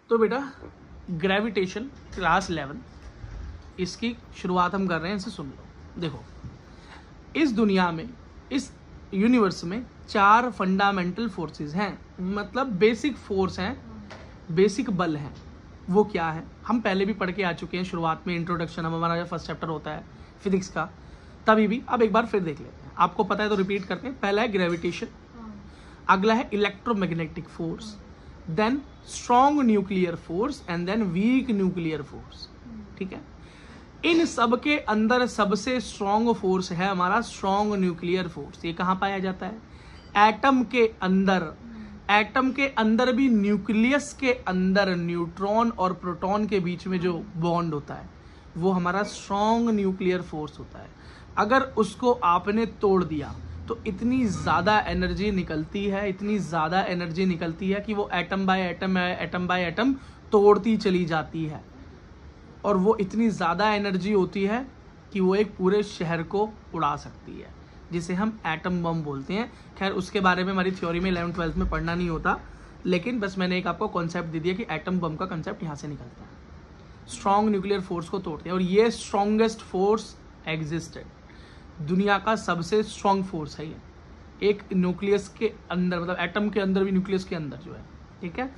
तो बेटा gravitation class 11 इसकी शुरुआत हम कर रहे हैं, इसे सुन लो। देखो, इस दुनिया में, इस यूनिवर्स में 4 फंडामेंटल फोर्सेस हैं, मतलब बेसिक फोर्स हैं, बेसिक बल हैं। वो क्या है हम पहले भी पढ़ के आ चुके हैं शुरुआत में, इंट्रोडक्शन हमारा जो फर्स्ट चैप्टर होता है फिजिक्स का, तभी भी अब एक बार फिर देख लेते हैं। आपको पता है तो रिपीट करते हैं। पहला है ग्रेविटेशन, अगला है electromagnetic force, then strong nuclear force and then weak nuclear force. ठीक है, इन सब के अंदर सबसे स्ट्रॉन्ग फोर्स है हमारा स्ट्रॉन्ग न्यूक्लियर फोर्स। ये कहाँ पाया जाता है? एटम के अंदर। एटम के अंदर भी न्यूक्लियस के अंदर न्यूट्रॉन और प्रोटॉन के बीच में जो बॉन्ड होता है वो हमारा स्ट्रॉन्ग न्यूक्लियर फोर्स होता है। अगर उसको आपने तोड़ दिया तो इतनी ज़्यादा एनर्जी निकलती है, इतनी ज़्यादा एनर्जी निकलती है कि वो एटम बाय एटम तोड़ती चली जाती है, और वो इतनी ज़्यादा एनर्जी होती है कि वो एक पूरे शहर को उड़ा सकती है, जिसे हम एटम बम बोलते हैं। खैर उसके बारे में हमारी थ्योरी में 11th-12th में पढ़ना नहीं होता, लेकिन बस मैंने एक आपको कॉन्सेप्ट दे दिया कि एटम बम का कॉन्सेप्ट यहाँ से निकलता है, स्ट्रॉन्ग न्यूक्लियर फोर्स को तोड़ते हैं। और ये स्ट्रॉन्गेस्ट फोर्स एग्जिस्टेड, दुनिया का सबसे स्ट्रॉन्ग फोर्स है ये, एक न्यूक्लियस के अंदर, मतलब एटम के अंदर भी न्यूक्लियस के अंदर जो है। ठीक है,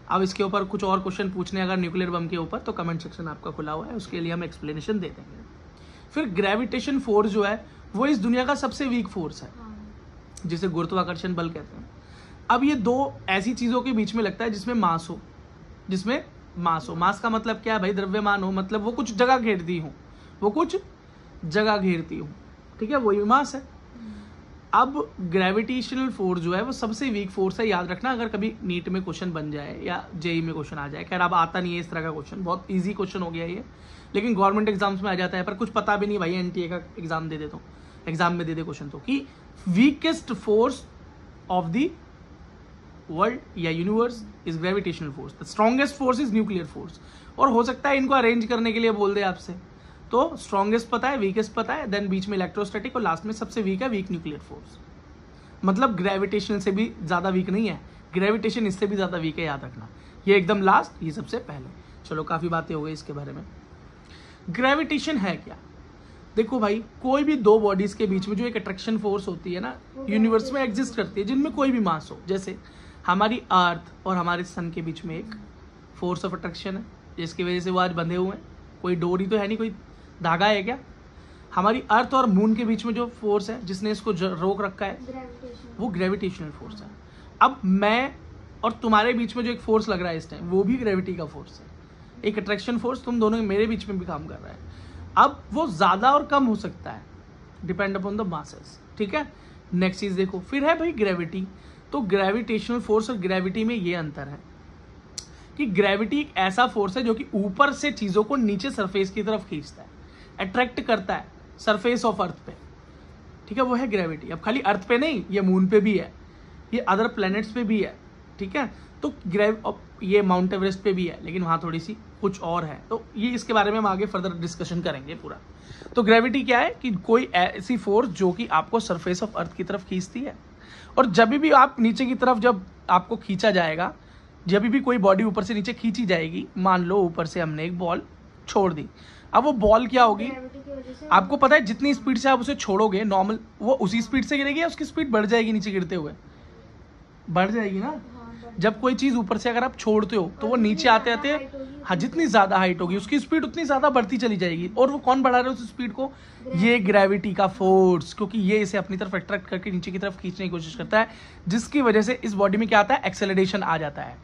अब इसके ऊपर कुछ और क्वेश्चन पूछने अगर न्यूक्लियर बम के ऊपर तो कमेंट सेक्शन आपका खुला हुआ है, उसके लिए हम एक्सप्लेनेशन दे देंगे। फिर ग्रेविटेशन फोर्स जो है वो इस दुनिया का सबसे वीक फोर्स है, जिसे गुरुत्वाकर्षण बल कहते हैं। अब ये दो ऐसी चीजों के बीच में लगता है जिसमें मास हो, जिसमें मास हो। मास का मतलब क्या है भाई? द्रव्यमान हो, मतलब वो कुछ जगह घेरती हो, वो कुछ जगह घेरती हो। ठीक है, वही मास है। अब ग्रेविटेशनल फोर्स जो है वो सबसे वीक फोर्स है, याद रखना। अगर कभी नीट में क्वेश्चन बन जाए या जेई में क्वेश्चन आ जाए, खैर अब आता नहीं है इस तरह का क्वेश्चन, बहुत इजी क्वेश्चन हो गया ये, लेकिन गवर्नमेंट एग्जाम्स में आ जाता है। पर कुछ पता भी नहीं भाई, एनटीए का एग्जाम दे दे तो, एग्जाम में दे दे क्वेश्चन तो, कि weakest force of the world या universe is gravitational force, the strongest force is nuclear force. और हो सकता है इनको अरेंज करने के लिए बोल दे आपसे, तो स्ट्रॉन्गेस्ट पता है, वीकेस्ट पता है, देन बीच में इलेक्ट्रोस्टैटिक और लास्ट में सबसे वीक है वीक न्यूक्लियर फोर्स। मतलब ग्रेविटेशन से भी ज्यादा वीक नहीं है, ग्रेविटेशन इससे भी ज्यादा वीक है, याद रखना। ये एकदम लास्ट, ये सबसे पहले। चलो काफी बातें हो गई इसके बारे में। ग्रेविटेशन है क्या? देखो भाई, कोई भी दो बॉडीज के बीच में जो एक अट्रैक्शन फोर्स होती है ना, यूनिवर्स में एग्जिस्ट करती है, जिनमें कोई भी मास हो। जैसे हमारी अर्थ और हमारे सन के बीच में एक फोर्स ऑफ अट्रैक्शन है, जिसकी वजह से वो आज बंधे हुए हैं। कोई डोरी तो है नहीं, कोई धागा है क्या? हमारी अर्थ और मून के बीच में जो फोर्स है जिसने इसको रोक रखा है, वो ग्रेविटेशनल फोर्स है। अब मैं और तुम्हारे बीच में जो एक फोर्स लग रहा है इस टाइम, वो भी ग्रेविटी का फोर्स है, एक अट्रैक्शन फोर्स तुम दोनों मेरे बीच में भी काम कर रहा है। अब वो ज्यादा और कम हो सकता है, डिपेंड अपॉन द मासेस। ठीक है, नेक्स्ट चीज देखो, फिर है भाई ग्रेविटी। तो ग्रेविटेशनल फोर्स और ग्रेविटी में ये अंतर है कि ग्रेविटी एक ऐसा फोर्स है जो कि ऊपर से चीजों को नीचे सरफेस की तरफ खींचता है, अट्रैक्ट करता है सरफेस ऑफ अर्थ पे। ठीक है, वो है ग्रेविटी। अब खाली अर्थ पे नहीं, ये मून पे भी है, ये अदर प्लैनेट्स पे भी है। ठीक है, तो ये माउंट एवरेस्ट पे भी है, लेकिन वहां थोड़ी सी कुछ और है, तो ये इसके बारे में हम आगे फर्दर डिस्कशन करेंगे पूरा। तो ग्रेविटी क्या है कि कोई ऐसी फोर्स जो कि आपको सरफेस ऑफ अर्थ की तरफ खींचती है, और जब भी आप नीचे की तरफ जब आपको खींचा जाएगा, जब भी कोई बॉडी ऊपर से नीचे खींची जाएगी, मान लो ऊपर से हमने एक बॉल छोड़ दी, अब वो बॉल क्या होगी? आपको पता है जितनी स्पीड से आप उसे छोड़ोगे नॉर्मल, वो उसी स्पीड से गिरेगी या उसकी स्पीड बढ़ जाएगी? नीचे गिरते हुए बढ़ जाएगी ना। जब कोई चीज ऊपर से अगर आप छोड़ते हो तो वो नीचे आते आते, हाँ, जितनी ज्यादा हाइट होगी उसकी स्पीड उतनी ज्यादा बढ़ती चली जाएगी। और वो कौन बढ़ा रहा है उस स्पीड को? ये ग्रेविटी का फोर्स, क्योंकि ये इसे अपनी तरफ अट्रैक्ट करके नीचे की तरफ खींचने की कोशिश करता है, जिसकी वजह से इस बॉडी में क्या आता है? एक्सेलरेशन आ जाता है,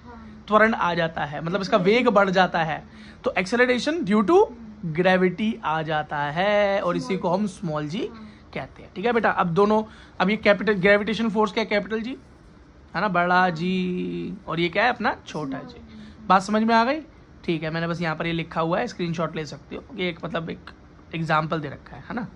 त्वरण आ जाता है, मतलब इसका वेग बढ़ जाता है। तो एक्सेलरेशन ड्यू टू ग्रेविटी आ जाता है, और इसी को हम स्मॉल जी कहते हैं। ठीक है बेटा, अब दोनों, अब ये कैपिटल ग्रेविटेशन फोर्स क्या है? कैपिटल जी है ना, बड़ा जी, और ये क्या है अपना छोटा जी। बात समझ में आ गई? ठीक है, मैंने बस यहाँ पर ये लिखा हुआ है, स्क्रीनशॉट ले सकते हो, ये एक मतलब एक एग्जाम्पल दे रखा है ना।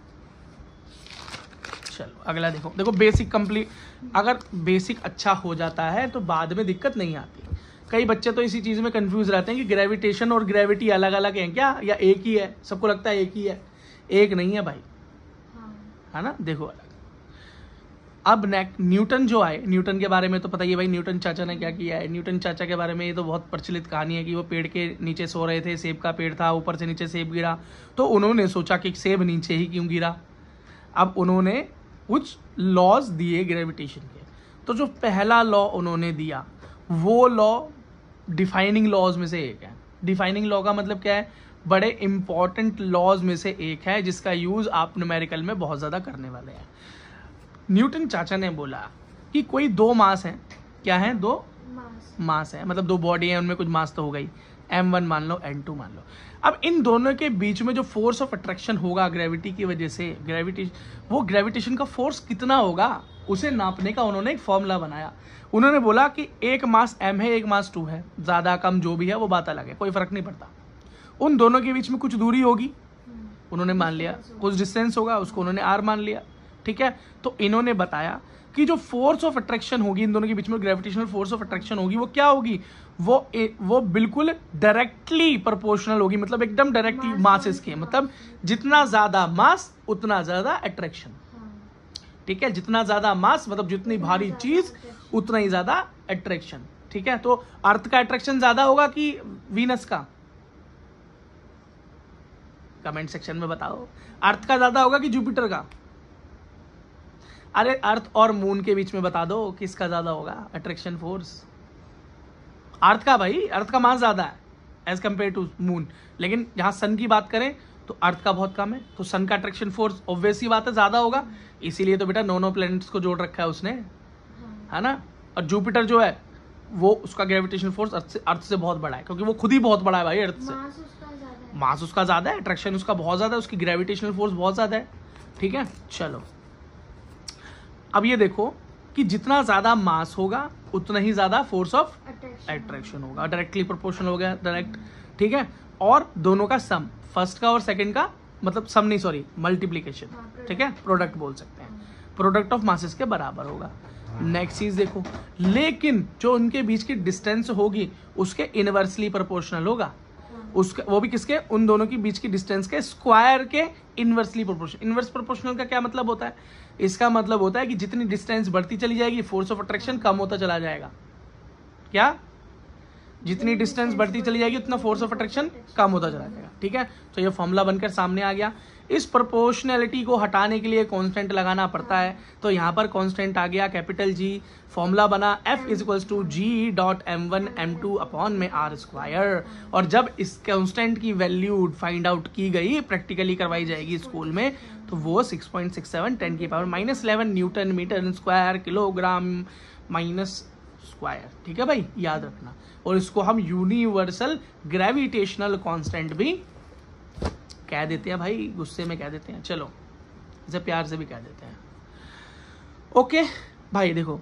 चलो अगला देखो। देखो बेसिक कंप्लीट, अगर बेसिक अच्छा हो जाता है तो बाद में दिक्कत नहीं आती। कई बच्चे तो इसी चीज में कंफ्यूज रहते हैं कि ग्रेविटेशन और ग्रेविटी अलग अलग हैं क्या, या एक ही है? सबको लगता है एक ही है, एक नहीं है भाई, है ना। देखो अब न्यूटन जो आए, न्यूटन के बारे में तो पता ही है भाई, न्यूटन चाचा ने क्या किया है। न्यूटन चाचा के बारे में ये तो बहुत प्रचलित कहानी है कि वो पेड़ के नीचे सो रहे थे, सेब का पेड़ था, ऊपर से नीचे सेब गिरा, तो उन्होंने सोचा कि सेब नीचे ही क्यों गिरा। अब उन्होंने कुछ लॉज दिए ग्रेविटेशन के, तो जो पहला लॉ उन्होंने दिया वो लॉ डिफाइनिंग लॉज में से एक है। डिफाइनिंग लॉ का मतलब क्या है, बड़े इंपॉर्टेंट लॉज में से एक है जिसका यूज आप न्यूमेरिकल में बहुत ज्यादा करने वाले हैं। न्यूटन चाचा ने बोला कि कोई दो मास हैं, क्या है, दो मास है, मतलब दो बॉडी है, उनमें कुछ मास तो हो गई, m1 मान लो, n2 मान लो। अब इन दोनों के बीच में जो फोर्स ऑफ अट्रैक्शन होगा ग्रेविटी की वजह से, वो ग्रेविटेशन का फोर्स कितना होगा उसे नापने का उन्होंने एक फॉर्मूला बनाया। उन्होंने बोला कि एक मास m है, एक मास 2 है, ज्यादा कम जो भी है वो बात अलग है, कोई फर्क नहीं पड़ता। उन दोनों के बीच में कुछ दूरी होगी, उन्होंने मान लिया, कुछ डिस्टेंस होगा, उसको उन्होंने r मान लिया, ठीक है। तो इन्होंने बताया कि जो फोर्स ऑफ अट्रैक्शन होगी इन दोनों के बीच में, ग्रेविटेशनल फोर्स ऑफ अट्रैक्शन होगी, वो क्या होगी, वो बिल्कुल डायरेक्टली प्रोपोर्शनल होगी, मतलब एकदम डायरेक्टली मासेस के, मतलब जितना ज्यादा मास उतना ज्यादा अट्रैक्शन, ठीक है। जितना ज्यादा मास मतलब जितनी भारी चीज उतना ही ज्यादा अट्रैक्शन, ठीक है। तो अर्थ का अट्रैक्शन ज्यादा होगा कि वीनस का, कमेंट सेक्शन में बताओ। अर्थ का ज्यादा होगा कि जुपिटर का? अरे अर्थ और मून के बीच में बता दो किसका ज्यादा होगा अट्रैक्शन फोर्स। अर्थ का भाई, अर्थ का मास ज्यादा है एज कंपेयर टू मून, लेकिन जहां सन की बात करें तो अर्थ का बहुत कम है, तो सन का अट्रैक्शन फोर्स ऑब्वियस ही बात है ज्यादा होगा। इसीलिए तो बेटा नो प्लैनेट्स को जोड़ रखा है उसने, है ना। और जुपिटर जो है वो, उसका ग्रेविटेशन फोर्स अर्थ से बहुत बड़ा है, क्योंकि वो खुद ही बहुत बड़ा है भाई अर्थ से। मास उसका ज्यादा है, अट्रैक्शन उसका बहुत ज्यादा है, उसकी ग्रेविटेशनल फोर्स बहुत ज्यादा है, ठीक है। चलो अब ये देखो कि जितना ज्यादा मास होगा उतना ही ज्यादा फोर्स ऑफ अट्रैक्शन होगा, डायरेक्टली प्रोपोर्शनल हो गया, डायरेक्ट, ठीक है। और दोनों का सम, फर्स्ट का और सेकंड का, मतलब सम नहीं सॉरी मल्टीप्लीकेशन, ठीक है, प्रोडक्ट बोल सकते हैं, प्रोडक्ट ऑफ मासेस के बराबर होगा। नेक्स्ट चीज देखो, लेकिन जो उनके बीच की डिस्टेंस होगी उसके इनवर्सली प्रोपोर्शनल होगा, उसके, वो भी किसके, उन दोनों के बीच की डिस्टेंस के स्क्वायर के इनवर्सली प्रोपोर्शनल। इनवर्स प्रोपोर्शनल का क्या मतलब होता है, इसका मतलब होता है कि जितनी डिस्टेंस बढ़ती चली जाएगी फोर्स ऑफ अट्रैक्शन कम होता चला जाएगा। क्या? जितनी डिस्टेंस बढ़ती चली जाएगी उतना फोर्स ऑफ अट्रैक्शन कम होता चला जाएगा, ठीक है। तो ये फॉर्मूला बनकर सामने आ गया। इस प्रोपोर्शनैलिटी को हटाने के लिए कांस्टेंट लगाना पड़ता है, तो यहाँ पर कांस्टेंट आ गया कैपिटल जी, फॉर्मूला बना F = G.m1m2 अपॉन में r²। और जब इस कांस्टेंट की वैल्यू फाइंड आउट की गई, प्रैक्टिकली करवाई जाएगी स्कूल में, तो वो 6.67 10⁻⁻11 newton metre square kilogram minus square, ठीक है भाई, याद रखना। और इसको हम यूनिवर्सल ग्रेविटेशनल कांस्टेंट भी कह देते हैं भाई, गुस्से में कह देते हैं, चलो इसे प्यार से भी कह देते हैं। ओके भाई देखो,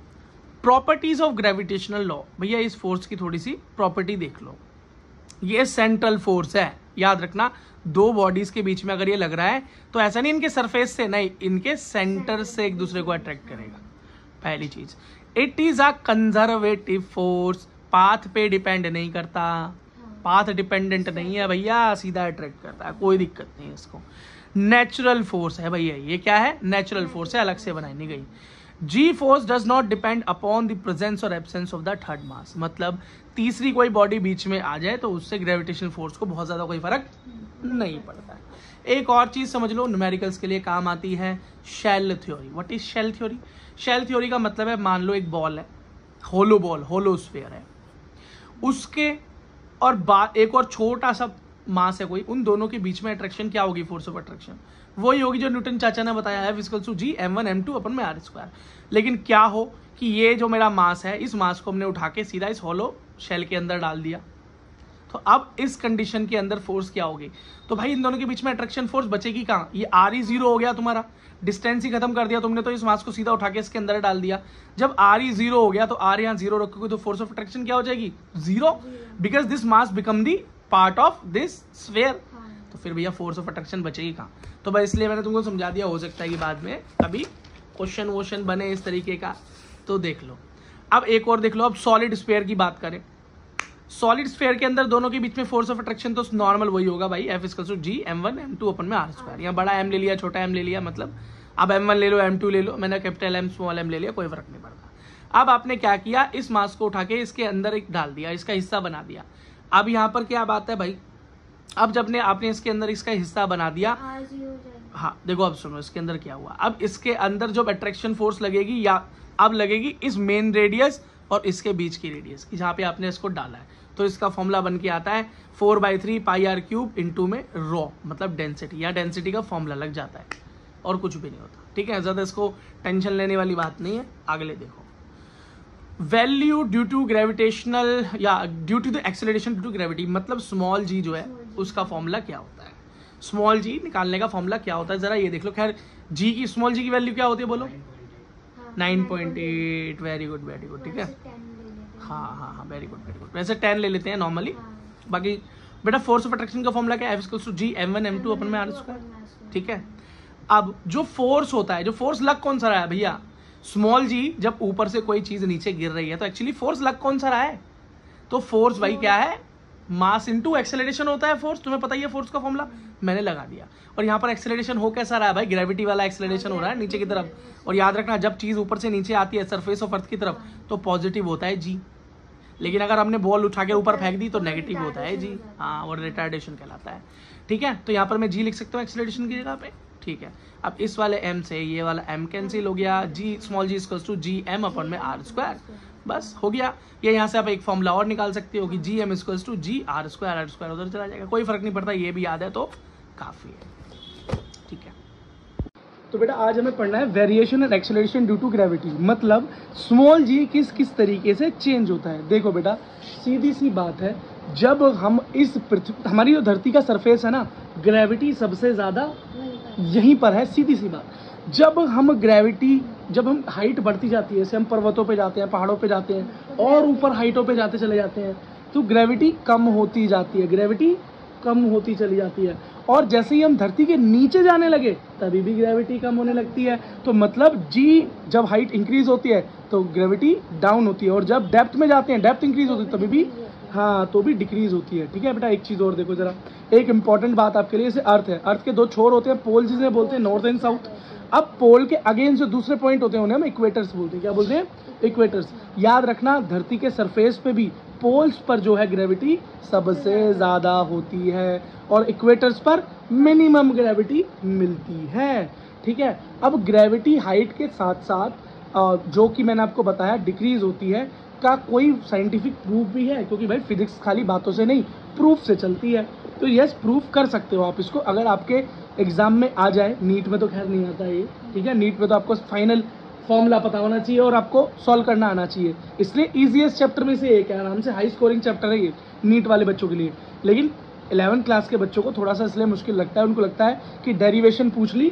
प्रॉपर्टीज ऑफ ग्रेविटेशनल लॉ, भैया इस फोर्स की थोड़ी सी प्रॉपर्टी देख लो। ये सेंट्रल फोर्स है, याद रखना, दो बॉडीज के बीच में अगर ये लग रहा है तो ऐसा नहीं इनके सरफेस से, नहीं, इनके सेंटर से एक दूसरे को अट्रैक्ट करेगा। पहली चीज, it is a conservative force, path पे डिपेंड नहीं करता, पाथ डिपेंडेंट नहीं है भैया, सीधा अट्रैक्ट करता है, कोई दिक्कत नहीं है इसको। नेचुरल फोर्स है भैया, ये क्या है, नेचुरल फोर्स है, अलग से बनाई नहीं गई। G force does not depend upon the presence और absence of the third mass, मतलब तीसरी कोई बॉडी बीच में आ जाए तो उससे ग्रेविटेशनल फोर्स को बहुत ज्यादा कोई फर्क नहीं पड़ता है। एक और चीज समझ लो, न्यूमेरिकल्स के लिए काम आती है, shell theory. What is shell theory? Shell theory का मतलब है, मान लो एक बॉल है, होलो बॉल, होलो स्फीयर है, उसके और एक और छोटा सा मास है कोई, उन दोनों के बीच में अट्रैक्शन क्या होगी, फोर्स ऑफ अट्रैक्शन वही होगी जो न्यूटन चाचा ने बताया है, F = G m1m2 अपन में r²। लेकिन क्या हो कि ये जो मेरा मास है, इस मास को हमने उठा के सीधा इस होलो शेल के अंदर डाल दिया, तो अब इस कंडीशन के अंदर फोर्स क्या होगी, तो भाई इन दोनों के बीच में अट्रैक्शन फोर्स बचेगी कहाँ, ये r ही 0 हो गया, तुम्हारा डिस्टेंस ही खत्म कर दिया तुमने, तो इस मास को सीधा उठा के इसके अंदर डाल दिया। जब r ही 0 हो गया तो r यहाँ 0 रखोगे तो फोर्स ऑफ अट्रैक्शन क्या हो जाएगी, 0, because this mass become the part of this sphere. तो फिर भैया फोर्स ऑफ अट्रैक्शन बचेगी कहाँ, तो भाई इसलिए मैंने तुमको समझा दिया, हो सकता है कि बाद में कभी क्वेश्चन वोश्चन बने इस तरीके का, तो देख लो। अब एक और देख लो, अब सॉलिड स्फीयर की बात करें, सॉलिड स्फीयर के अंदर दोनों के बीच में फोर्स ऑफ अट्रैक्शन तो नॉर्मल वही होगा भाई, F = G m1m2 अपन में r²। यहाँ बड़ा m ले लिया, छोटा m ले लिया, मतलब अब M1 ले लो, M2 ले लो, मैंने कैपिटल M स्मॉल m ले लिया, कोई फर्क नहीं पड़ता। अब आपने क्या किया, इस मास को उठा के इसके अंदर एक डाल दिया, इसका हिस्सा बना दिया। अब यहाँ पर क्या बात है भाई, अब जब आपने इसके अंदर इसका हिस्सा बना दिया, हाँ देखो अब सुनो इसके अंदर क्या हुआ। अब इसके अंदर जो अट्रैक्शन फोर्स लगेगी या अब लगेगी इस मेन रेडियस और इसके बीच की रेडियस की, जहाँ पे आपने इसको डाला है। तो इसका फॉर्मूला बन के आता है 4/3 πr³ इंटू में रॉ, मतलब डेंसिटी, या डेंसिटी का फॉर्मूला लग जाता है और कुछ भी नहीं होता। ठीक है, ज़्यादा इसको टेंशन लेने वाली बात नहीं है। अगले देखो, वैल्यू ड्यू टू ग्रेविटेशनल या due to the acceleration due to gravity, मतलब स्मॉल जी जो है उसका फॉर्मूला क्या होता है। स्मॉल जी निकालने का फॉर्मूला क्या होता है, जरा ये देख लो। खैर जी की, स्मॉल जी की वैल्यू क्या होती है बोलो, 9.8। वेरी गुड वेरी गुड, ठीक है। हाँ हाँ हाँ, वेरी गुड वेरी गुड। वैसे 10 ले लेते हैं नॉर्मली। बाकी बेटा फोर्स ऑफ अट्रैक्शन का फॉर्मूला क्या है, F=G m1 m2 अपन में r²। ठीक है, अब जो फोर्स होता है, जो फोर्स लग कौन सा रहा है भैया, स्मॉल जी जब ऊपर से कोई चीज नीचे गिर रही है तो एक्चुअली फोर्स लग कौन सा रहा है, तो फोर्स भाई क्या है, मास इनटू एक्सेलरेशन होता है फोर्स। तुम्हें पता ही है फोर्स का फॉर्मूला, मैंने लगा दिया। और यहाँ पर एक्सेलरेशन हो कैसा रहा है भाई, ग्रेविटी वाला एक्सेलरेशन हो रहा है नीचे की तरफ। और याद रखना जब चीज ऊपर से नीचे आती है सरफेस ऑफ अर्थ की तरफ तो पॉजिटिव होता है जी, लेकिन अगर हमने बॉल उठा के ऊपर फेंक दी तो नेगेटिव होता है जी, हाँ, और रिटार्डेशन कहलाता है। ठीक है, तो यहाँ पर मैं जी लिख सकता हूँ एक्सेलरेशन की जगह पे। ठीक है, अब इस वाले m से ये वाला m कैंसिल हो गया, जी स्मॉल जी = G m/में r², बस हो गया। ये यहाँ से आप एक फॉर्मूला और निकाल सकते हो कि G m = G r², उधर चला जाएगा, कोई फर्क नहीं पड़ता, ये भी याद है तो काफी है। ठीक है, तो बेटा आज हमें पढ़ना है variation and acceleration due to gravity, मतलब स्मॉल जी किस किस तरीके से चेंज होता है। देखो बेटा सीधी सी बात है, जब हम इस पृथ्वी, हमारी जो धरती का सरफेस है ना, ग्रेविटी सबसे ज्यादा यहीं पर है, सीधी सी बात। जब हम हाइट बढ़ती जाती है, जैसे हम पर्वतों पे जाते हैं, पहाड़ों पे जाते हैं और ऊपर हाइटों पे जाते चले जाते हैं, तो ग्रेविटी कम होती जाती है, ग्रेविटी कम होती चली जाती है। और जैसे ही हम धरती के नीचे जाने लगे तभी भी ग्रेविटी कम होने लगती है। तो मतलब जी जब हाइट इंक्रीज होती है तो ग्रेविटी डाउन होती है, और जब डेप्थ में जाते हैं, डेप्थ इंक्रीज होती है तभी भी, हाँ, तो भी डिक्रीज होती है। ठीक है बेटा, एक चीज और देखो जरा, एक इंपॉर्टेंट बात आपके लिए, जैसे अर्थ है, अर्थ के दो छोर होते हैं, पोल जिसे बोलते हैं नॉर्थ एंड साउथ। अब पोल के अगेंस्ट जो दूसरे पॉइंट होते हैं उन्हें हम इक्वेटर्स बोलते हैं। क्या बोलते हैं, इक्वेटर्स। याद रखना धरती के सरफेस पे भी पोल्स पर जो है ग्रेविटी सबसे ज्यादा होती है और इक्वेटर्स पर मिनिमम ग्रेविटी मिलती है। ठीक है, अब ग्रेविटी हाइट के साथ साथ जो कि मैंने आपको बताया डिक्रीज होती है, का कोई साइंटिफिक प्रूफ भी है, क्योंकि भाई फिजिक्स खाली बातों से नहीं प्रूफ से चलती है। तो यस, प्रूफ कर सकते हो आप इसको, अगर आपके एग्जाम में आ जाए। नीट में तो खैर नहीं आता ये, ठीक है, नीट में तो आपको फाइनल फॉर्मूला पता होना चाहिए और आपको सॉल्व करना आना चाहिए, इसलिए इजीएस्ट चैप्टर में से एक है, आराम से हाई स्कोरिंग चैप्टर है ये नीट वाले बच्चों के लिए। लेकिन 11th क्लास के बच्चों को थोड़ा सा इसलिए मुश्किल लगता है, उनको लगता है कि डेरिवेशन पूछ ली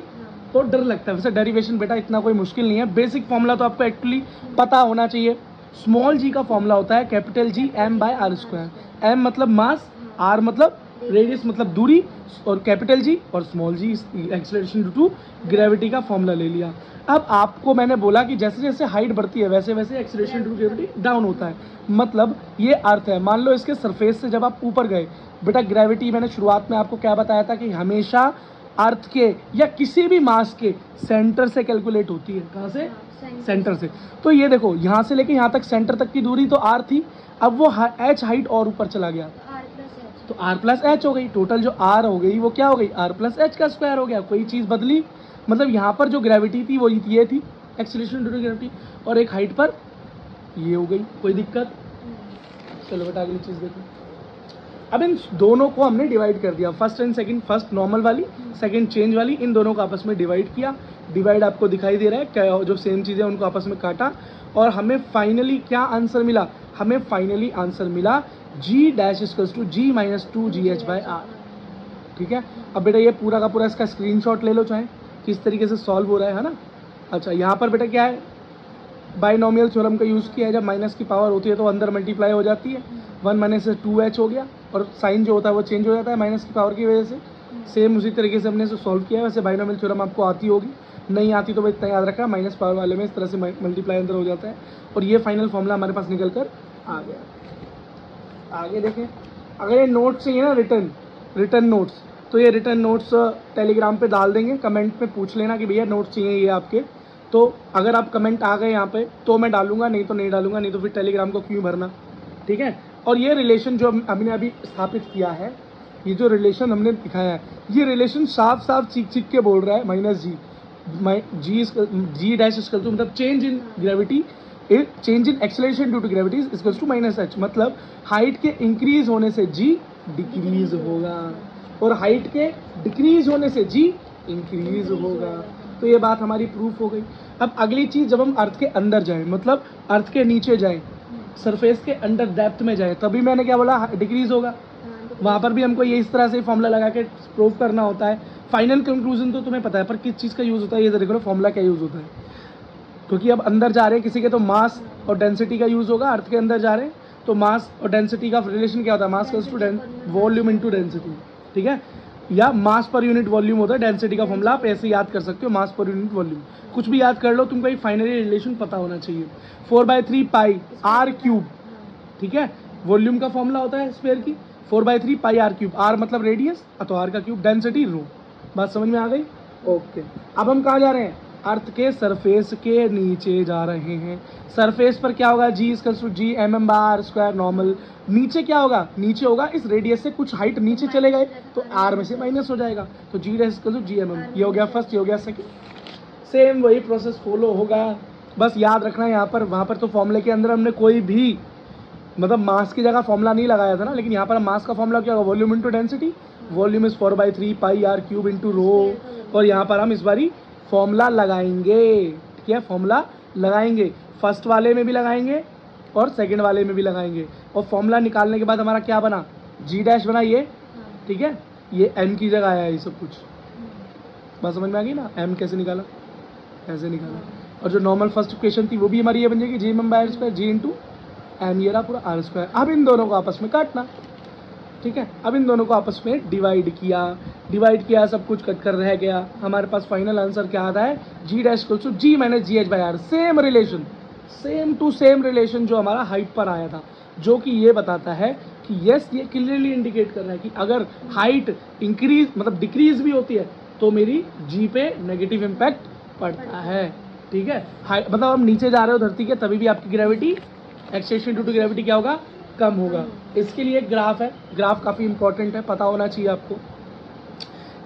तो डर लगता है। वैसे डेरिवेशन बेटा इतना कोई मुश्किल नहीं है, बेसिक फॉर्मूला तो आपको एक्चुअली पता होना चाहिए। स्मॉल जी का फॉर्मूला होता है कैपिटल G m/r²। m मतलब मास, r मतलब रेडियस मतलब दूरी, और कैपिटल G और small g acceleration due to gravity का फॉर्मूला ले लिया। अब आपको मैंने बोला कि जैसे जैसे हाइट बढ़ती है वैसे वैसे acceleration due to gravity down होता है। मतलब ये अर्थ है, मान लो इसके सरफेस से जब आप ऊपर गए, बेटा ग्रेविटी मैंने शुरुआत में आपको क्या बताया था कि हमेशा अर्थ के या किसी भी मास के सेंटर से कैलकुलेट होती है। कहाँ से, सेंटर से। तो ये देखो यहाँ से लेके यहाँ तक सेंटर तक की दूरी तो r थी, अब वो h हाइट और ऊपर चला गया तो r+h हो गई। टोटल जो r हो गई वो क्या हो गई, r+h का स्क्वायर हो गया। कोई चीज बदली, मतलब यहाँ पर जो ग्रेविटी थी वो ये थी एक्सीलरेशन ड्यू टू ग्रेविटी, और एक हाइट पर ये हो गई। कोई दिक्कत, चलो बेटा अगली चीज देखो। अब इन दोनों को हमने डिवाइड कर दिया, first and second, first normal वाली, सेकंड चेंज वाली, इन दोनों को आपस में डिवाइड किया। डिवाइड आपको दिखाई दे रहा है, क्या जो सेम चीज़ें उनको आपस में काटा, और हमें फाइनली क्या आंसर मिला, हमें फाइनली आंसर मिला G' = G - 2gh/r। ठीक है, अब बेटा ये पूरा का पूरा इसका स्क्रीनशॉट ले लो, चाहे किस तरीके से सॉल्व हो रहा है ना। अच्छा, यहाँ पर बेटा क्या है, बाइनोमियल थ्योरम का यूज़ किया है। जब माइनस की पावर होती है तो अंदर मल्टीप्लाई हो जाती है, 1 - 2h हो गया, और साइन जो होता है वो चेंज हो जाता है माइनस की पावर की वजह से। सेम उसी तरीके से हमने इसे सॉल्व किया है। वैसे बाइनोमियल थ्योरम आपको आती होगी, नहीं आती तो भाई इतना याद रखा, माइनस पावर वाले में इस तरह से मल्टीप्लाई अंदर हो जाता है, और ये फाइनल फॉर्मूला हमारे पास निकल कर आ गया। आगे देखें, अगर ये नोट्स चाहिए ना, रिटर्न नोट्स, तो ये रिटर्न नोट्स टेलीग्राम पे डाल देंगे, कमेंट में पूछ लेना कि भैया नोट्स चाहिए ये आपके। तो अगर आप कमेंट आ गए यहाँ पे तो मैं डालूंगा, नहीं तो नहीं डालूंगा, नहीं तो फिर टेलीग्राम को क्यों भरना, ठीक है। और ये रिलेशन जो हमने अभी स्थापित किया है, ये जो रिलेशन हमने दिखाया है, ये रिलेशन साफ साफ चीख के बोल रहा है minus G dash equal to मतलब change in gravity, change in acceleration due to gravity equal to minus H, मतलब हाइट के इंक्रीज होने से जी डिक्रीज होगा और हाइट के डिक्रीज होने से जी इंक्रीज होगा। तो ये बात हमारी प्रूफ हो गई। अब अगली चीज, जब हम अर्थ के अंदर जाएं, मतलब अर्थ के नीचे जाएं, सरफेस के अंडर डेप्थ में जाएं, तभी मैंने क्या बोला, डिक्रीज होगा। वहां पर भी हमको ये इस तरह से फॉर्मूला लगा के प्रूव करना होता है। फाइनल कंक्लूजन तो तुम्हें पता है, पर किस चीज का यूज होता है ये देखो, फॉर्मूला क्या यूज होता है। क्योंकि अब अंदर जा रहे हैं किसी के, तो मास और डेंसिटी का यूज होगा। अर्थ के अंदर जा रहे हैं तो मास और डेंसिटी का रिलेशन क्या होता है, मास टू वॉल्यूम इनटू डेंसिटी, ठीक है, या मास पर यूनिट वॉल्यूम होता है। डेंसिटी का फॉर्मूला आप ऐसे याद कर सकते हो, मास पर यूनिट वॉल्यूम, कुछ भी याद कर लो, तुमको एक फाइनली रिलेशन पता होना चाहिए। 4/3 पाई आर क्यूब, ठीक है, वॉल्यूम का फॉर्मूला होता है स्फीयर की 4/3 पाई आर क्यूब, आर मतलब रेडियस तो आर का क्यूब, डेंसिटी रो। बात समझ में आ गई? ओके। अब हम कहाँ जा रहे हैं, अर्थ के सरफेस के नीचे जा रहे हैं। सरफेस पर क्या होगा, G equal to G mm/r² normal. नीचे क्या होगा, नीचे होगा इस रेडियस से कुछ हाइट नीचे चले गए तो आर में से माइनस हो जाएगा, तो G dash equal to G mm। ये हो गया फर्स्ट, ये हो गया सेकंड। सेम वही प्रोसेस फॉलो होगा, बस याद रखना है यहाँ पर, वहाँ पर तो फॉर्मूले के अंदर हमने कोई भी मतलब मास की जगह फॉर्मूला नहीं लगाया था ना, लेकिन यहाँ पर मास का फॉर्मूला क्या होगा, volume into density. Volume is 4/3 pi r cube into rho, और यहाँ पर हम इस बारी फॉर्मूला लगाएंगे, ठीक है, फॉर्मूला लगाएंगे, फर्स्ट वाले में भी लगाएंगे और सेकंड वाले में भी लगाएंगे। और फॉर्मूला निकालने के बाद हमारा क्या बना, जी डैश बना ये, ठीक है, ये एम की जगह आया ये सब कुछ। बात समझ में आ गई ना, एम कैसे निकाला, ऐसे निकाला। और जो नॉर्मल फर्स्ट इक्वेशन थी वो भी हमारी ये बन जाएगी, जी mm/r², जी इंटू एम, ये रहा पूरा r²। अब इन दोनों को आपस में काटना, ठीक है, अब इन दोनों को आपस में डिवाइड किया, सब कुछ कट कर रह गया। हमारे पास फाइनल आंसर क्या आता है, G dash equal to G minus G H by R. Same relation, same to same relation जो हमारा हाइट पर आया था, जो कि ये बताता है कि यस, ये क्लियरली इंडिकेट कर रहा है कि अगर हाइट इंक्रीज मतलब डिक्रीज भी होती है तो मेरी जी पे नेगेटिव इम्पैक्ट पड़ता है, ठीक है। मतलब आप नीचे जा रहे हो धरती के, तभी भी आपकी gravity, acceleration due to gravity क्या होगा, कम होगा। इसके लिए एक ग्राफ है, ग्राफ काफी इंपॉर्टेंट है, पता होना चाहिए आपको।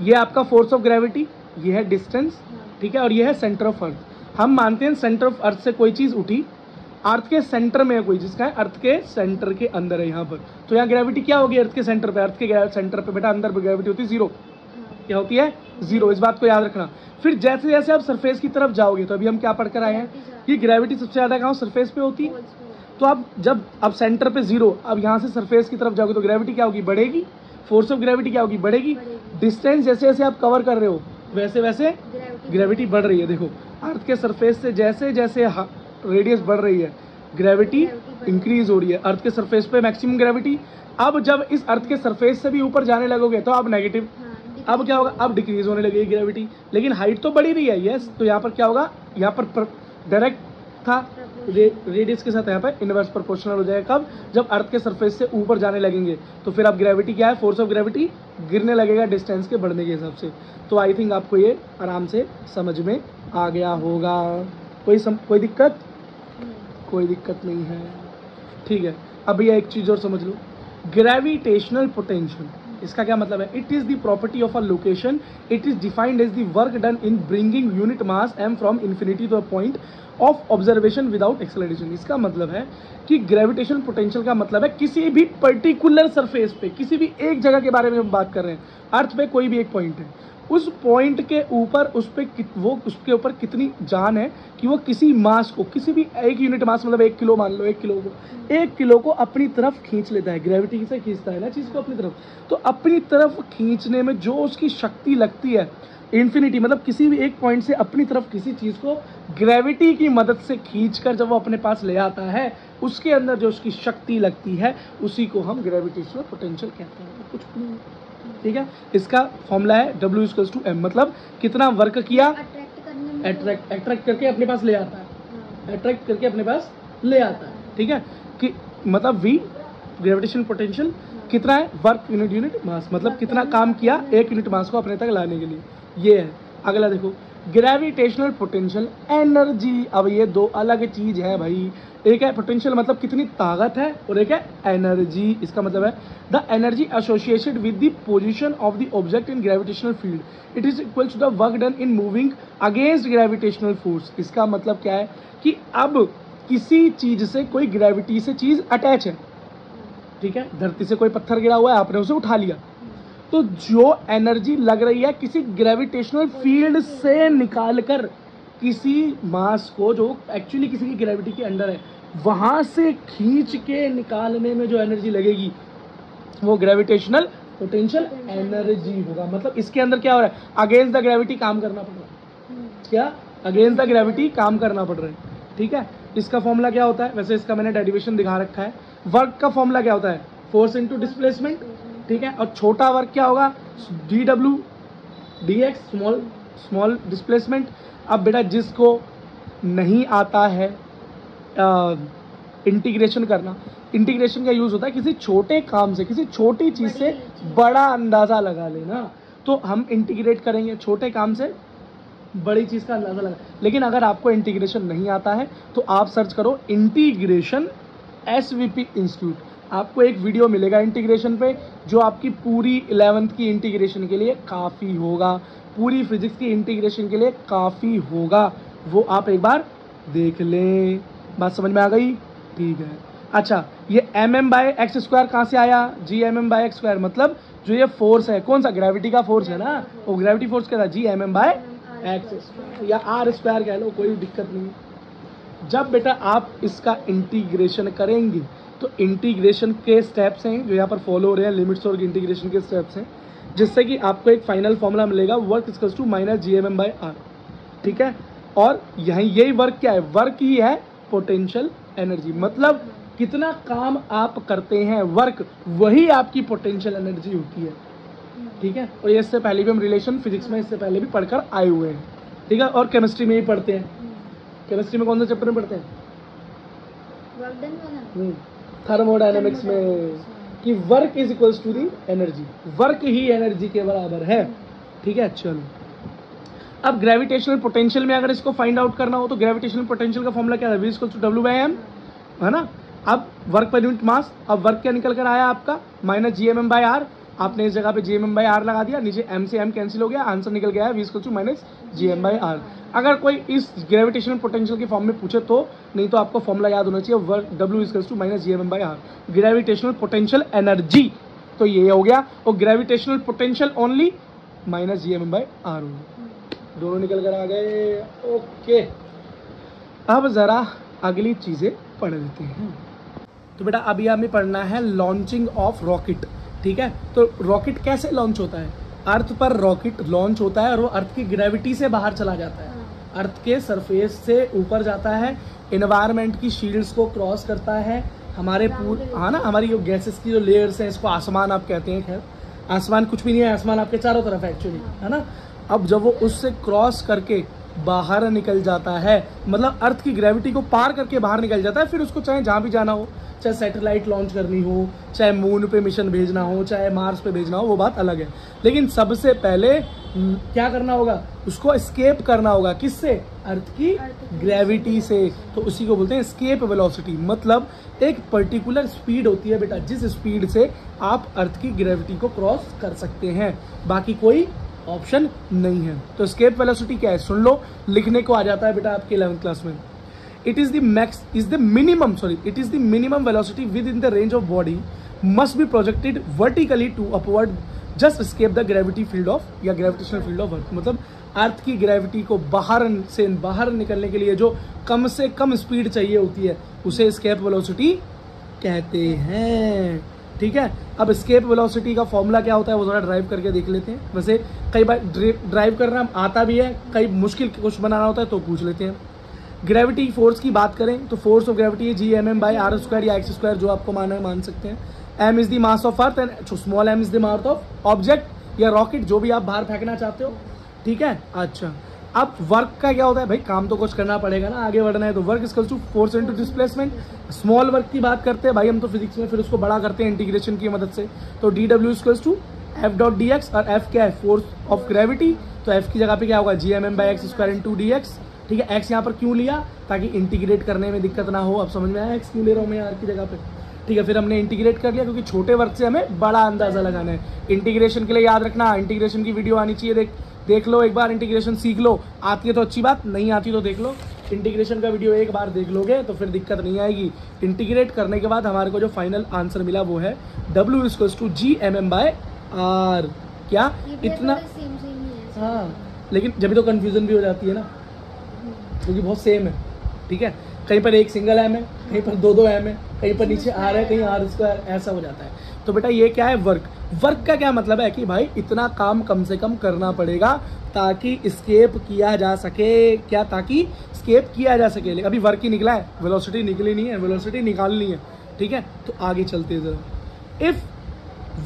ये आपका फोर्स ऑफ ग्रेविटी, ये है डिस्टेंस, ठीक है, और ये है सेंटर ऑफ अर्थ। हम मानते हैं सेंटर ऑफ अर्थ से कोई चीज उठी, अर्थ के सेंटर में है कोई, जिसका है अर्थ के सेंटर के अंदर है यहाँ पर, तो यहाँ ग्रेविटी क्या होगी, अर्थ के सेंटर पे, अर्थ के सेंटर पे बेटा अंदर ग्रेविटी होती है 0, क्या होती है 0, इस बात को याद रखना। फिर जैसे जैसे आप सरफेस की तरफ जाओगे, तो अभी हम क्या पढ़कर आए हैं कि ग्रेविटी सबसे ज्यादा कहाँ सरफेस पे होती है। तो अब सेंटर पे 0, अब यहाँ से सरफेस की तरफ जाओगे तो ग्रेविटी क्या होगी, बढ़ेगी, फोर्स ऑफ ग्रेविटी क्या होगी, बढ़ेगी। डिस्टेंस जैसे जैसे आप कवर कर रहे हो वैसे वैसे ग्रेविटी बढ़ रही है। देखो अर्थ के सरफेस से जैसे जैसे रेडियस बढ़ रही है, ग्रेविटी इंक्रीज हो रही है। अर्थ के सरफेस पे मैक्सिमम ग्रेविटी, अब जब इस अर्थ के सरफेस से भी ऊपर जाने लगोगे तो अब नेगेटिव, अब क्या होगा, अब डिक्रीज होने लगेगी ग्रेविटी, लेकिन हाइट तो बढ़ी रही है, यस। तो यहाँ पर क्या होगा, यहाँ पर डायरेक्ट था, रेडियस के साथ यहाँ पर इनवर्स प्रोपोर्शनल हो जाएगा। कब, जब अर्थ के सरफेस से ऊपर जाने लगेंगे तो फिर अब ग्रेविटी क्या है, फोर्स ऑफ ग्रेविटी गिरने लगेगा डिस्टेंस के बढ़ने के हिसाब से। तो आई थिंक आपको ये आराम से समझ में आ गया होगा। कोई दिक्कत, कोई दिक्कत नहीं है, ठीक है। अब ये एक चीज और समझ लो, ग्रेविटेशनल पोटेंशियल, इसका क्या मतलब है, it is the property of a location, it is defined as the work done in bringing unit mass m from infinity to a point of observation without acceleration. इसका मतलब है कि ग्रेविटेशनल पोटेंशियल का मतलब है किसी भी पर्टिकुलर सरफेस पे, किसी भी एक जगह के बारे में हम बात कर रहे हैं, अर्थ पे कोई भी एक पॉइंट है, उस पॉइंट के ऊपर उसके ऊपर कितनी जान है कि वो किसी मास को, किसी भी एक यूनिट मास मतलब 1 किलो मान लो, 1 किलो को अपनी तरफ खींच लेता है। ग्रेविटी से खींचता है ना चीज को अपनी तरफ, तो अपनी तरफ खींचने में जो उसकी शक्ति लगती है, इन्फिनिटी मतलब किसी भी एक पॉइंट से अपनी तरफ किसी चीज को ग्रेविटी की मदद से खींचकर जब वो अपने पास ले आता है, उसके अंदर जो उसकी शक्ति लगती है उसी को हम ग्रेविटेशनल पोटेंशियल कहते हैं। कुछ नहीं, ठीक है। इसका फॉर्मूला है W = M, मतलब कितना वर्क किया, अट्रैक्ट करके अपने पास ले आता है, अट्रैक्ट करके अपने पास ले आता है, ठीक है। कि मतलब V ग्रेविटेशनल पोटेंशियल कितना है वर्क यूनिट मास, मतलब कितना काम किया एक यूनिट मास को अपने तक लाने के लिए, ये है। अगला देखो ग्रेविटेशनल पोटेंशियल एनर्जी। अब ये दो अलग चीज है भाई, एक है पोटेंशियल मतलब कितनी ताकत है और एक है एनर्जी। इसका मतलब है the energy associated with the position of the object in gravitational field it is equal to the work done in moving against gravitational force. इसका मतलब क्या है कि अब किसी चीज से कोई ग्रेविटी से चीज अटैच है, ठीक है, धरती से कोई पत्थर गिरा हुआ है, आपने उसे उठा लिया, तो जो एनर्जी लग रही है किसी ग्रेविटेशनल फील्ड से निकालकर किसी मास को जो एक्चुअली किसी की ग्रेविटी के अंडर है वहां से खींच के निकालने में जो एनर्जी लगेगी वो ग्रेविटेशनल पोटेंशियल एनर्जी होगा। मतलब इसके अंदर क्या हो रहा है, अगेंस्ट द ग्रेविटी काम करना पड़ रहा है, क्या अगेंस्ट द ग्रेविटी काम करना पड़ रहा है, ठीक है। इसका फॉर्मूला क्या होता है, वैसे इसका मैंने डेरिवेशन दिखा रखा है। वर्क का फॉर्मूला क्या होता है, फोर्स इनटू डिस्प्लेसमेंट, ठीक है, और छोटा वर्क क्या होगा dw dx, स्मॉल डिस्प्लेसमेंट। अब बेटा जिसको नहीं आता है इंटीग्रेशन करना, इंटीग्रेशन का यूज होता है किसी छोटे काम से, किसी छोटी चीज से बड़ा अंदाजा लगा लेना, तो हम इंटीग्रेट करेंगे छोटे काम से बड़ी चीज का अंदाजा लगा। लेकिन अगर आपको इंटीग्रेशन नहीं आता है तो आप सर्च करो इंटीग्रेशन SVP इंस्टीट्यूट, आपको एक वीडियो मिलेगा इंटीग्रेशन पे जो आपकी पूरी 11th की इंटीग्रेशन के लिए काफ़ी होगा, पूरी फिजिक्स की इंटीग्रेशन के लिए काफ़ी होगा, वो आप एक बार देख लें। बात समझ में आ गई, ठीक है। अच्छा, ये mm/x² कहाँ से आया, gmm/x², मतलब जो ये फोर्स है कौन सा, ग्रेविटी का फोर्स है ना, वो ग्रेविटी फोर्स क्या था gmm/x² या r² कह लो, कोई दिक्कत नहीं। जब बेटा आप इसका इंटीग्रेशन करेंगे तो इंटीग्रेशन के स्टेप्स हैं जो यहाँ पर फॉलो हो रहे हैं, लिमिट्स और इंटीग्रेशन के स्टेप्स हैं, जिससे कि आपको एक फाइनल फॉर्मूला मिलेगा वर्क इक्वल्स टू -gmm/r, ठीक है। और यही वर्क क्या है, वर्क ही है पोटेंशियल एनर्जी, मतलब कितना काम आप करते हैं वर्क वही आपकी पोटेंशियल एनर्जी होती है, ठीक है। और इससे पहले भी हम रिलेशन फिजिक्स में इससे पहले भी पढ़कर आए हुए हैं, ठीक है, और केमिस्ट्री में ही पढ़ते हैं। केमिस्ट्री में कौन सा चैप्टर में पढ़ते हैं, थर्मोडायनेमिक्स में, कि work is equals to the energy, work ही एनर्जी के बराबर है, ठीक है। चलो अब ग्रेविटेशनल पोटेंशियल में अगर इसको फाइंड आउट करना हो तो ग्रेविटेशनल पोटेंशियल का फॉर्मूला क्या है, V इक्वल्स टू W/m, है ना। अब वर्क पर यूनिट मास, अब वर्क क्या निकल कर आया आपका -gmm/r, आपने इस जगह पे gmm/r लगा दिया, नीचे m से m कैंसिल हो गया, आंसर निकल गया है V इक्वल्स टू -gm/r। अगर कोई इस ग्रेविटेशनल पोटेंशियल के फॉर्म में पूछे तो, नहीं तो आपको फॉर्मूला याद होना चाहिए work W equals to -gmm/r, gravitational potential energy, तो ये हो गया, और ग्रेविटेशनल पोटेंशियल ओनली -gmm/r, दोनों निकल कर आ गए, ओके। अब जरा अगली चीजें पढ़ लेते हैं। तो बेटा अभी हमें पढ़ना है लॉन्चिंग ऑफ रॉकेट, ठीक है। तो रॉकेट कैसे लॉन्च होता है, अर्थ पर रॉकेट लॉन्च होता है और वो अर्थ की ग्रेविटी से बाहर चला जाता है, अर्थ के सरफेस से ऊपर जाता है, एनवायरनमेंट की शील्ड्स को क्रॉस करता है, हमारे हाँ ना, हमारी जो गैसेस की जो लेयर्स हैं, इसको आसमान आप कहते हैं, खैर आसमान कुछ भी नहीं है, आसमान आपके चारों तरफ है एक्चुअली, है ना। अब जब वो उससे क्रॉस करके बाहर निकल जाता है, मतलब अर्थ की ग्रेविटी को पार करके बाहर निकल जाता है, फिर उसको चाहे जहाँ भी जाना हो, चाहे सैटेलाइट लॉन्च करनी हो, चाहे मून पे मिशन भेजना हो, चाहे मार्स पे भेजना हो, वो बात अलग है। लेकिन सबसे पहले क्या करना होगा, उसको एस्केप करना होगा, किससे, अर्थ की ग्रेविटी से, तो उसी को बोलते हैं एस्केप वेलोसिटी। मतलब एक पर्टिकुलर स्पीड होती है बेटा, जिस स्पीड से आप अर्थ की ग्रेविटी को क्रॉस कर सकते हैं, बाकी कोई ऑप्शन नहीं है। तो एस्केप वेलोसिटी क्या है, सुन लो, लिखने को आ जाता है बेटा आपके 11th क्लास में। It is the minimum velocity within the range of body must be projected vertically to upward just escape the gravity field of या gravitational field of earth। मतलब अर्थ की ग्रेविटी को बाहर निकलने के लिए जो कम से कम स्पीड चाहिए होती है उसे एस्केप वेलोसिटी कहते हैं, ठीक है। अब एस्केप वेलोसिटी का फॉर्मूला क्या होता है वो थोड़ा ड्राइव करके देख लेते हैं। वैसे कई बार ड्राइव करना आता भी है, कई मुश्किल कुछ बनाना होता है तो पूछ लेते हैं। ग्रेविटी फोर्स की बात करें तो फोर्स ऑफ ग्रेविटी है gmm/r² या x², जो आपको मान सकते हैं। m is the mass of earth and small m is the mass of object या रॉकेट, जो भी आप बाहर फेंकना चाहते हो, ठीक है। अच्छा, अब वर्क का क्या होता है भाई, काम तो कुछ करना पड़ेगा ना, आगे बढ़ना है, तो work equals to force into displacement. Small work की बात करते हैं भाई हम तो फिजिक्स में, फिर उसको बड़ा करते हैं इंटीग्रेशन की मदद से, तो d W equals to F dot d x, और एफ क्या है, फोर्स ऑफ ग्रेविटी, तो एफ की जगह पे क्या होगा, G M M by x square into d x. ठीक है, एक्स यहाँ पर क्यों लिया, ताकि इंटीग्रेट करने में दिक्कत ना हो। अब समझ में आया एक्स क्यों ले रहा हूँ मैं यार की जगह पे। ठीक है, फिर हमने इंटीग्रेट कर लिया, क्योंकि छोटे वर्क से हमें बड़ा अंदाजा लगाना है। इंटीग्रेशन के लिए याद रखना, इंटीग्रेशन की वीडियो आनी चाहिए, देख लो एक बार, इंटीग्रेशन सीख लो, आती है तो अच्छी बात, नहीं आती तो देख लो। इंटीग्रेशन का वीडियो एक बार देख लोगे तो फिर दिक्कत नहीं आएगी। इंटीग्रेट करने के बाद हमारे को जो फाइनल आंसर मिला वो है W equals to G M M by R. क्या इतना, हाँ, लेकिन जब तो कंफ्यूजन भी हो जाती है ना, क्योंकि बहुत सेम है। ठीक है, कहीं पर एक सिंगल एम है, कहीं पर दो एम है, कहीं पर नीचे आर है, कहीं आर स्क्वायर, ऐसा हो जाता है। तो बेटा ये क्या है, वर्क। वर्क का क्या मतलब है कि भाई इतना काम कम से कम करना पड़ेगा ताकि स्केप किया जा सके। क्या, ताकि स्केप किया जा सके। अभी वर्क ही निकला है, वेलोसिटी निकली नहीं है, वेलोसिटी निकालनी है। ठीक है, तो आगे चलते हैं जरा। इफ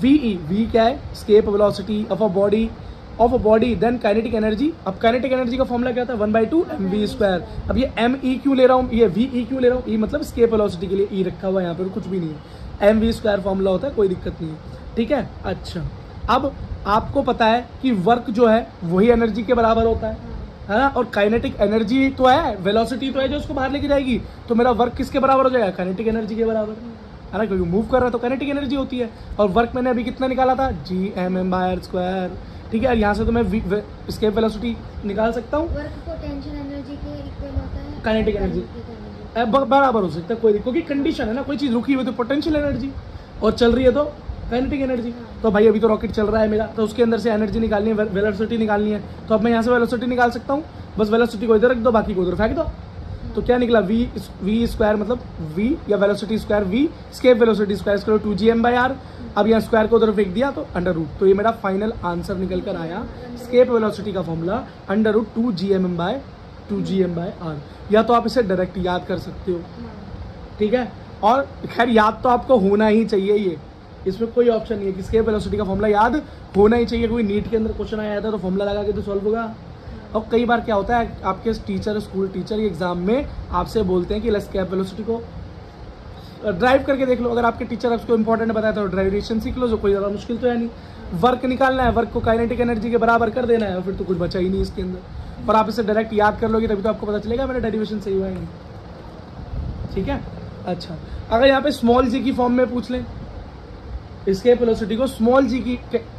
वी क्या है, escape velocity of a body then kinetic energy. अब काइनेटिक एनर्जी का फॉर्मूला क्या था, 1/2 mv स्क्वायर। अब ये me क्यों ले रहा हूँ, ये ve क्यों ले रहा हूँ, e मतलब स्केप वेलोसिटी के लिए e रखा हुआ है यहाँ पर, कुछ भी नहीं है, mv स्क्वायर फॉर्मूला होता है, कोई दिक्कत नहीं है। ठीक है, अच्छा, अब आपको पता है कि वर्क जो है वही एनर्जी के बराबर होता है ना, और काइनेटिक एनर्जी तो है, वेलोसिटी तो है जो उसको बाहर लेके जाएगी, तो मेरा वर्क किसके बराबर हो जाएगा, काइनेटिक एनर्जी के बराबर, है ना, क्योंकि मूव कर रहा है तो काइनेटिक एनर्जी होती है। और वर्क मैंने अभी कितना निकाला था, G M M by r square. ठीक है, यहाँ से तो मैं स्केप वेलोसिटी निकाल सकता हूँ, वर्क पोटेंशियल एनर्जी के इक्वल होता है, काइनेटिक एनर्जी बराबर हो सकता है, कोई क्योंकि कंडीशन है ना, कोई चीज रुकी हुई तो पोटेंशियल एनर्जी, और चल रही है तो काइनेटिक एनर्जी। तो भाई अभी तो रॉकेट चल रहा है मेरा, तो उसके अंदर से एनर्जी निकालनी है, वेलोसिटी निकालनी है, तो अब मैं यहाँ से वेलोसिटी निकाल सकता हूँ। बस वेलोसिटी को इधर रख दो, बाकी को उधर फेंक दो, तो क्या निकला, वी स्क्वायर मतलब वी या velocity square v escape velocity square करो 2gm बाय आर। अब यहाँ स्क्वायर को उधर फेंक दिया तो अंडर रूट, तो ये मेरा फाइनल आंसर निकल कर आया, स्केप वेलोसिटी का formula under root 2gm by r. या तो आप इसे डायरेक्ट याद कर सकते हो, ठीक है, और खैर याद तो आपको होना ही चाहिए, ये इसमें कोई ऑप्शन नहीं है कि स्केप वेलोसिटी का फॉर्मूला याद होना ही चाहिए। कोई नीट के अंदर क्वेश्चन आया था तो फॉर्मूला लगा के तो सॉल्व होगा। और कई बार क्या होता है, आपके टीचर, स्कूल टीचर एग्जाम में आपसे बोलते हैं कि स्केप वेलोसिटी को ड्राइव करके देख लो। अगर आपके टीचर आपको इंपॉर्टेंट बताया तो ड्राइवेशन सीख लो, जो कोई ज़्यादा मुश्किल तो है नहीं। वर्क निकालना है, वर्क को काइनेटिक एनर्जी के बराबर कर देना है, और फिर तो कुछ बचा ही नहीं इसके अंदर। और आप इसे डायरेक्ट याद कर लोगे तभी तो आपको पता चलेगा मेरा डेरिवेशन सही हुआ है नहीं। ठीक है, अच्छा, अगर यहाँ पे स्मॉल जी की फॉर्म में पूछ लें, स्केप वेलोसिटी को स्मॉल जी की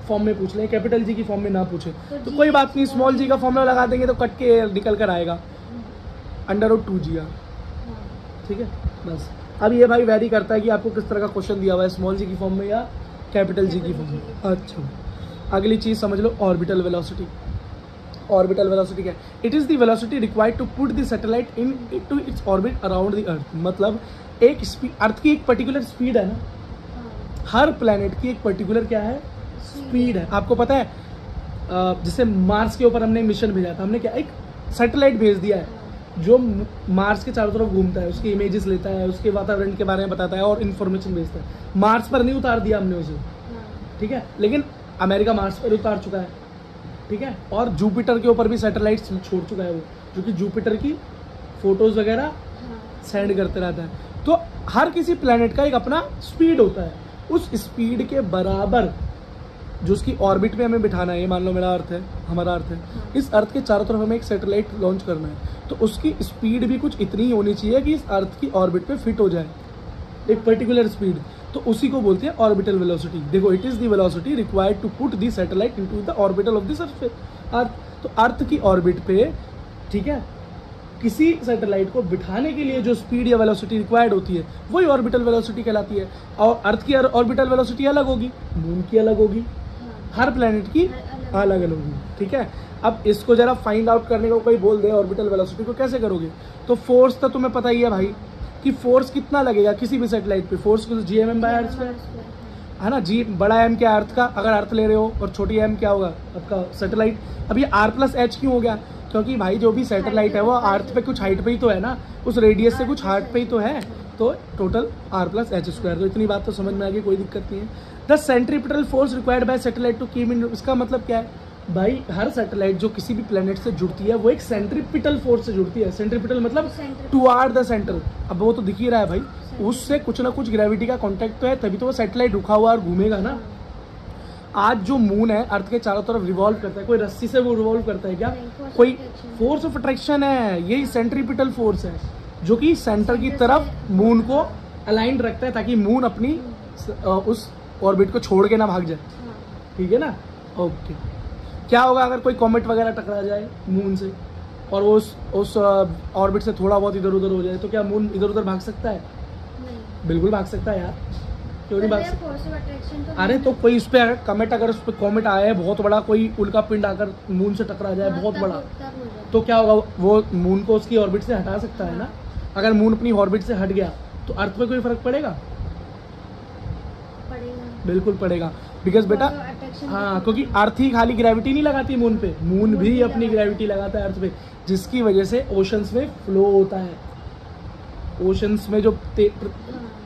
फॉर्म में पूछ लें, कैपिटल जी की फॉर्म में ना पूछे तो कोई बात नहीं, स्मॉल जी का फॉर्मूला लगा देंगे तो कट के निकल कर आएगा अंडर रूट 2g। ठीक है, बस। अब ये भाई वेरी करता है कि आपको किस तरह का क्वेश्चन दिया हुआ है, स्मॉल जी की फॉर्म में या कैपिटल जी की फॉर्म में। अच्छा, अगली चीज समझ लो, ऑर्बिटल वेलोसिटी। ऑर्बिटल वेलोसिटी क्या है, it is the velocity required to put the satellite into its orbit around the earth. मतलब एक स्पीड, अर्थ की एक पर्टिकुलर स्पीड है ना, हर प्लेनेट की एक पर्टिकुलर क्या है, स्पीड है। आपको पता है, जैसे मार्स के ऊपर हमने मिशन भेजा था, हमने क्या एक सैटेलाइट भेज दिया है जो मार्स के चारों तरफ घूमता है, उसके इमेजेस लेता है, उसके वातावरण के बारे में बताता है और इन्फॉर्मेशन भेजता है। मार्स पर नहीं उतार दिया हमने उसे, ठीक है, लेकिन अमेरिका मार्स पर उतार चुका है। ठीक है, और जुपिटर के ऊपर भी सैटेलाइट छोड़ चुका है वो, जो कि जुपिटर की फोटोज वगैरह सेंड करते रहता है। तो हर किसी प्लेनेट का एक अपना स्पीड होता है, उस स्पीड के बराबर जो उसकी ऑर्बिट में हमें बिठाना है। ये मान लो मेरा अर्थ है, हमारा अर्थ है, इस अर्थ के चारों तरफ हमें एक सैटेलाइट लॉन्च करना है, तो उसकी स्पीड भी कुछ इतनी होनी चाहिए कि इस अर्थ की ऑर्बिट पे फिट हो जाए, एक पर्टिकुलर स्पीड। तो उसी को बोलते हैं ऑर्बिटल वेलोसिटी। देखो, it is the velocity required to put the satellite into the orbital of the surface earth. तो अर्थ की ऑर्बिट पे, ठीक है, किसी सैटेलाइट को बिठाने के लिए जो स्पीड या वेलोसिटी रिक्वायर्ड होती है वही ऑर्बिटल वेलोसिटी कहलाती है। और अर्थ की ऑर्बिटल वेलोसिटी अलग होगी, मून की अलग होगी, हर प्लेनेट की अलग अलग होगी। ठीक है, अब इसको जरा फाइंड आउट करने को कोई बोल दे ऑर्बिटल वेलोसिटी को, कैसे करोगे? तो फोर्स तो तुम्हें पता ही है भाई कि फोर्स कितना लगेगा किसी भी सैटेलाइट पे, फोर्स को GMM बाय आर स्क्वायर है ना। जी बड़ा एम क्या अर्थ का, अगर अर्थ ले रहे हो, और छोटी एम क्या होगा आपका सैटेलाइट। अब ये R+H क्यों हो गया? क्योंकि भाई जो भी सैटेलाइट है वो अर्थ पे कुछ हाइट पे ही तो है ना, उस रेडियस से कुछ हाइट पे ही तो है, तो टोटल R+H स्क्वायर। तो इतनी बात तो समझ में आ गई, कोई दिक्कत नहीं है। The centripetal force required by satellite to keep in, इसका मतलब क्या है? भाई हर सैटेलाइट जो किसी भी प्लेनेट से जुड़ती है वो एक सेंट्रीपिटल फोर्स से जुड़ती है। सेंट्रीपिटल मतलब टुवार्ड द सेंटर। अब वो तो दिख ही रहा है भाई, उससे कुछ ना कुछ ग्रेविटी का कांटेक्ट तो है, तभी तो वो सैटेलाइट रुका हुआ और घूमेगा ना। आज जो मून है अर्थ के चारों तरफ रिवॉल्व करता है, कोई रस्सी से वो रिवॉल्व करता है क्या? कोई फोर्स ऑफ अट्रैक्शन है, यही सेंट्रीपिटल फोर्स है जो कि सेंटर की तरफ मून को अलाइंड रखता है ताकि मून अपनी उस ऑर्बिट को छोड़ के ना भाग जाए। ठीक है ना? ओके। क्या होगा अगर कोई कॉमेट वगैरह टकरा जाए मून से और वो उस ऑर्बिट से थोड़ा बहुत इधर उधर हो जाए, तो क्या मून इधर उधर भाग सकता है? नहीं। बिल्कुल भाग सकता है यार, क्यों नहीं भाग सकता? फोर्स ऑफ अट्रैक्शन तो अरे तो कोई उस पर कमेट, अगर उस पर कॉमेट आया है बहुत बड़ा, कोई उल्का पिंड आकर मून से टकरा जाए बहुत बड़ा, तो क्या होगा? वो मून को उसकी ऑर्बिट से हटा सकता है ना। अगर मून अपनी ऑर्बिट से हट गया तो अर्थ पे कोई फर्क पड़ेगा? बिल्कुल पड़ेगा, बिकॉज बेटा हाँ, क्योंकि अर्थ ही खाली ग्रेविटी नहीं लगाती मून पे, मून भी अपनी ग्रेविटी लगाता है अर्थ पे, जिसकी वजह से ओशंस में फ्लो होता है। ओशंस में जो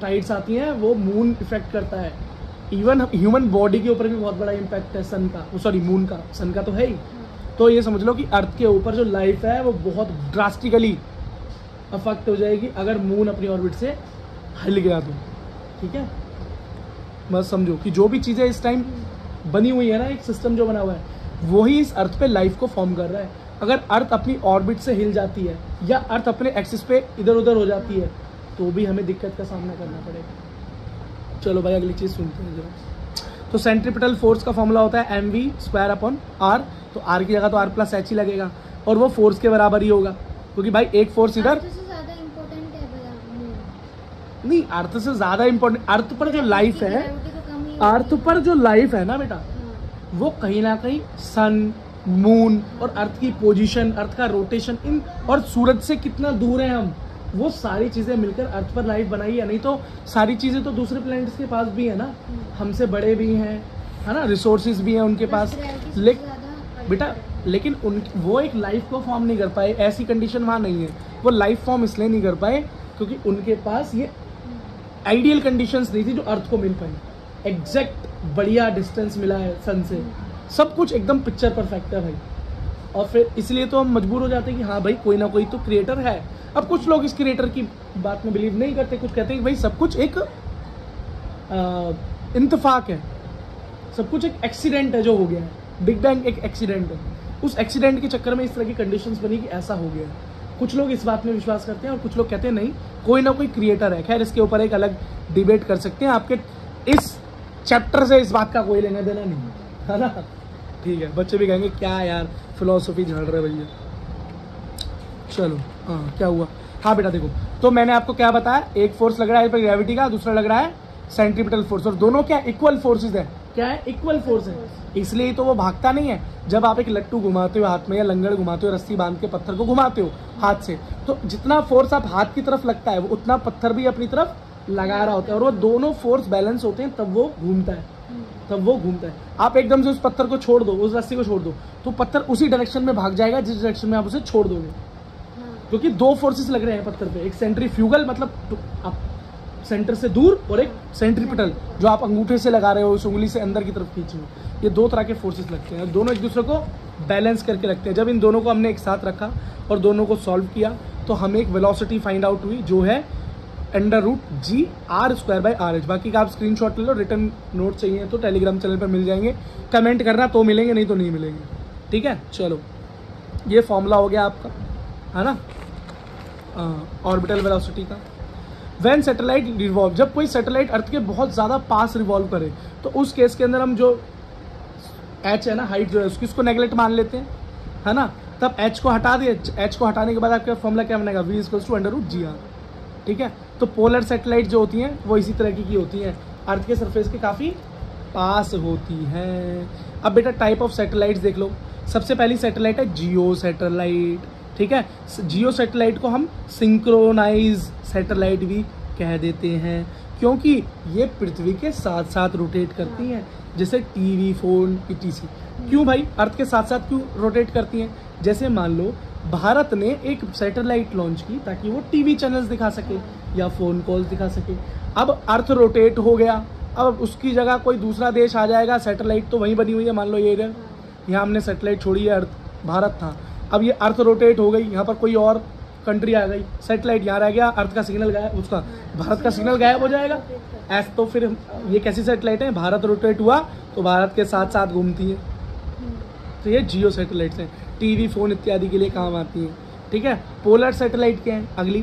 टाइड्स आती हैं वो मून इफेक्ट करता है। इवन ह्यूमन बॉडी के ऊपर भी बहुत बड़ा इम्पैक्ट है सन का, सॉरी मून का, सन का तो है ही। तो ये समझ लो कि अर्थ के ऊपर जो लाइफ है वो बहुत ड्रास्टिकली अफेक्ट हो जाएगी अगर मून अपनी ऑर्बिट से हिल गया तो। ठीक है, बस समझो कि जो भी चीज़ें इस टाइम बनी हुई है ना, एक सिस्टम जो बना हुआ है, वही इस अर्थ पे लाइफ को फॉर्म कर रहा है। अगर अर्थ अपनी ऑर्बिट से हिल जाती है या अर्थ अपने एक्सिस पे इधर उधर हो जाती है तो भी हमें दिक्कत का सामना करना पड़ेगा। चलो भाई अगली चीज़ सुनते हैं जरा। तो सेंट्रीपिटल फोर्स का फॉर्मूला होता है mv²/r। तो r की जगह तो r+h ही लगेगा और वो फोर्स के बराबर ही होगा, क्योंकि भाई एक फोर्स इधर नहीं, अर्थ से ज्यादा इम्पोर्टेंट, अर्थ पर जो लाइफ है, अर्थ पर जो लाइफ है ना बेटा, वो कहीं ना कहीं सन, मून और अर्थ की पोजीशन, अर्थ का रोटेशन, इन और सूरज से कितना दूर है हम, वो सारी चीजें मिलकर अर्थ पर लाइफ बनाई है। नहीं तो सारी चीजें तो दूसरे प्लैनेट्स के पास भी है ना, हमसे बड़े भी हैं, है ना, रिसोर्सेज भी हैं उनके पास, बेटा लेकिन वो एक लाइफ को फॉर्म नहीं कर पाए, ऐसी कंडीशन वहाँ नहीं है। वो लाइफ फॉर्म इसलिए नहीं कर पाए क्योंकि उनके पास ये आइडियल कंडीशंस नहीं थी जो अर्थ को मिल पाई। एग्जैक्ट बढ़िया डिस्टेंस मिला है सन से, सब कुछ एकदम पिक्चर परफेक्ट है भाई। और फिर इसलिए तो हम मजबूर हो जाते हैं कि हाँ भाई कोई ना कोई तो क्रिएटर है। अब कुछ लोग इस क्रिएटर की बात में बिलीव नहीं करते, कुछ कहते हैं कि भाई सब कुछ एक इंतफाक है, सब कुछ एक एक्सीडेंट है जो हो गया है, बिग बैंग एक एक्सीडेंट है, उस एक्सीडेंट के चक्कर में इस तरह की कंडीशंस बनी कि ऐसा हो गया है। कुछ लोग इस बात में विश्वास करते हैं और कुछ लोग कहते हैं नहीं, कोई ना कोई क्रिएटर है। खैर इसके ऊपर एक अलग डिबेट कर सकते हैं, आपके इस चैप्टर से इस बात का कोई लेना देना नहीं है ना। ठीक है, बच्चे भी कहेंगे क्या यार फिलोसफी झाड़ रहे भैया। चलो हाँ, क्या हुआ? हाँ बेटा देखो, तो मैंने आपको क्या बताया, एक फोर्स लग रहा है पर ग्रेविटी का, दूसरा लग रहा है सेंट्रीपिटल फोर्स, और दोनों क्या इक्वल फोर्सेज है। क्या है? इक्वल फोर्स है, इसलिए तो वो भागता नहीं है। जब आप एक लट्टू घुमाते हो हाथ में या लंगड़ घुमाते हो, रस्सी बांध के पत्थर को घुमाते हो हाथ से, तो जितना फोर्स आप हाथ की तरफ लगता है वो उतना पत्थर भी अपनी तरफ लगा रहा होता है, और वो दोनों फोर्स बैलेंस होते हैं तब वो घूमता है, तब वो घूमता है। आप एकदम से उस पत्थर को छोड़ दो, उस रस्सी को छोड़ दो, तो पत्थर उसी डायरेक्शन में भाग जाएगा जिस डायरेक्शन में आप उसे छोड़ दोगे, क्योंकि दो फोर्सेस लग रहे हैं पत्थर पे, एक सेंट्रीफ्यूगल मतलब आप सेंटर से दूर, और एक सेंट्रीपिटल जो आप अंगूठे से लगा रहे हो, उस उंगली से अंदर की तरफ खींच रहे हो। ये दो तरह के फोर्सेस लगते हैं, दोनों एक दूसरे को बैलेंस करके रखते हैं। जब इन दोनों को हमने एक साथ रखा और दोनों को सॉल्व किया तो हमें एक वेलोसिटी फाइंड आउट हुई जो है √g/r²/h। बाकी का आप स्क्रीनशॉट ले लो, रिटर्न नोट चाहिए तो टेलीग्राम चैनल पर मिल जाएंगे, कमेंट करना तो मिलेंगे, नहीं तो नहीं मिलेंगे। ठीक है, चलो ये फॉर्मूला हो गया आपका, है ना, ऑर्बिटल वेलोसिटी का। व्हेन सैटेलाइट रिवॉल्व, जब कोई सैटेलाइट अर्थ के बहुत ज़्यादा पास रिवॉल्व करे तो उस केस के अंदर हम जो h है ना, हाइट जो है उसकी, उसको नेगलेक्ट मान लेते हैं, है ना। तब h को हटा दिए, h को हटाने के बाद आपका फॉर्मूला क्या बनेगा, v=√gr। ठीक है, तो पोलर सैटेलाइट जो होती हैं वो इसी तरह की होती हैं, अर्थ के सरफेस के काफ़ी पास होती हैं। अब बेटा टाइप ऑफ सैटेलाइट्स देख लो। सबसे पहली सैटेलाइट है जियो सैटेलाइट। ठीक है, जियो सैटेलाइट को हम सिंक्रोनाइज सैटेलाइट भी कह देते हैं, क्योंकि ये पृथ्वी के साथ साथ रोटेट करती हैं, जैसे टीवी, फोन, etc। क्यों भाई अर्थ के साथ साथ क्यों रोटेट करती हैं? जैसे मान लो भारत ने एक सैटेलाइट लॉन्च की ताकि वो टीवी चैनल्स दिखा सके या फोन कॉल्स दिखा सके। अब अर्थ रोटेट हो गया, अब उसकी जगह कोई दूसरा देश आ जाएगा, सैटेलाइट तो वहीं बनी हुई है, मान लो ये इधर, यहाँ हमने सैटेलाइट छोड़ी है, अर्थ भारत था, अब ये अर्थ रोटेट हो गई, यहाँ पर कोई और कंट्री आ गई, सैटेलाइट यहाँ रह गया, अर्थ का सिग्नल गायब, उसका भारत का सिग्नल गायब हो जाएगा। ऐसा तो फिर ये कैसी सैटेलाइट है, भारत रोटेट हुआ तो भारत के साथ साथ घूमती है, तो ये जियो सैटेलाइट्स हैं, टीवी फोन इत्यादि के लिए काम आती हैं। ठीक है, पोलर सैटेलाइट क्या है अगली?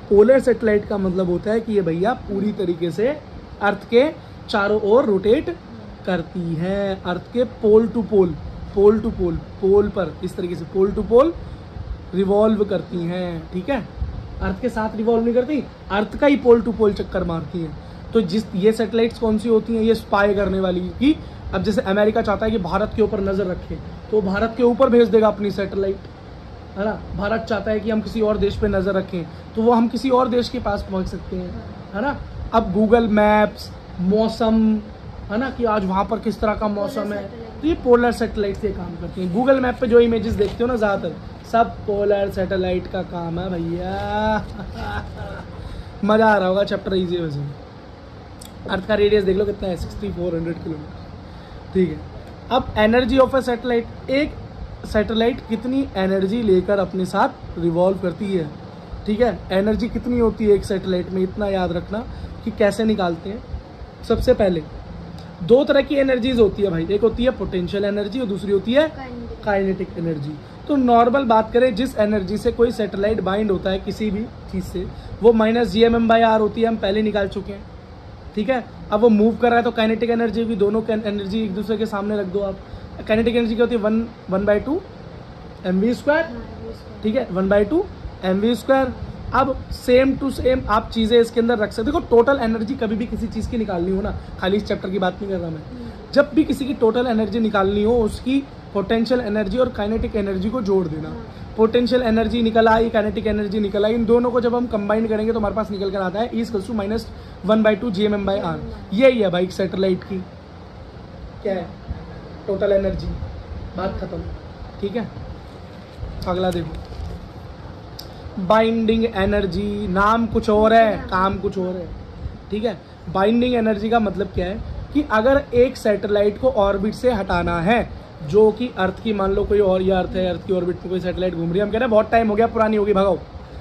पोलर सैटेलाइट का मतलब होता है कि ये भैया पूरी तरीके से अर्थ के चारों ओर रोटेट करती है, अर्थ के pole to pole, pole to पोल, पोल पर इस तरीके से पोल टू पोल रिवॉल्व करती हैं। ठीक है, अर्थ के साथ रिवॉल्व नहीं करती, अर्थ का ही पोल टू पोल चक्कर मारती हैं। तो जिस ये सैटेलाइट्स कौन सी होती हैं, ये स्पाई करने वाली की, अब जैसे अमेरिका चाहता है कि भारत के ऊपर नजर रखे तो भारत के ऊपर भेज देगा अपनी सैटेलाइट, है ना। भारत चाहता है कि हम किसी और देश पे नजर रखें तो वो हम किसी और देश के पास पहुंच सकते हैं, है ना। अब गूगल मैप्स, मौसम, है ना, कि आज वहां पर किस तरह का मौसम है, तो ये पोलर सैटेलाइट से काम करती हैं। गूगल मैप पे जो इमेजेस देखते हो ना ज्यादातर, सब पोलर सैटेलाइट का काम है भैया। मजा आ रहा होगा, चैप्टर इजी है वैसे। अर्थ का रेडियस देख लो कितना है, 6400 किलोमीटर। ठीक है, अब एनर्जी ऑफ अ सैटेलाइट, एक सैटेलाइट कितनी एनर्जी लेकर अपने साथ रिवॉल्व करती है। ठीक है, एनर्जी कितनी होती है एक सैटेलाइट में, इतना याद रखना कि कैसे निकालते हैं। सबसे पहले दो तरह की एनर्जीज होती है भाई, एक होती है पोटेंशियल एनर्जी और दूसरी होती है काइनेटिक एनर्जी। तो नॉर्मल बात करें, जिस एनर्जी से कोई सैटेलाइट बाइंड होता है किसी भी चीज से, वो -gmm/r होती है, हम पहले निकाल चुके हैं। ठीक है, अब वो मूव कर रहा है तो काइनेटिक एनर्जी होगी, दोनों एनर्जी एक दूसरे के सामने रख दो आप। काइनेटिक एनर्जी क्या होती है, 1/2 mv²। ठीक है, 1/2 mv²। अब सेम टू सेम आप चीजें इसके अंदर रख सकते हो। देखो, टोटल एनर्जी कभी भी किसी चीज की निकालनी हो ना, खाली इस चैप्टर की बात नहीं कर रहा मैं, जब भी किसी की टोटल एनर्जी निकालनी हो, उसकी पोटेंशियल एनर्जी और काइनेटिक एनर्जी को जोड़ देना। पोटेंशियल एनर्जी निकल आई, काइनेटिक एनर्जी निकल आई, इन दोनों को जब हम कंबाइन करेंगे तो हमारे पास निकल कर आता है E= -1/2 gmm/r। यही है भाई सैटेलाइट की क्या है, टोटल एनर्जी। बात खत्म। ठीक है, अगला देखो, बाइंडिंग एनर्जी। नाम कुछ और है, काम कुछ और है। ठीक है, बाइंडिंग एनर्जी का मतलब क्या है कि अगर एक सैटेलाइट को ऑर्बिट से हटाना है, जो कि अर्थ की, मान लो कोई और ये अर्थ है, अर्थ की ऑर्बिट में कोई सैटेलाइट घूम रही है, हम कह रहे हैं बहुत टाइम हो गया, पुरानी होगी, भगाओ,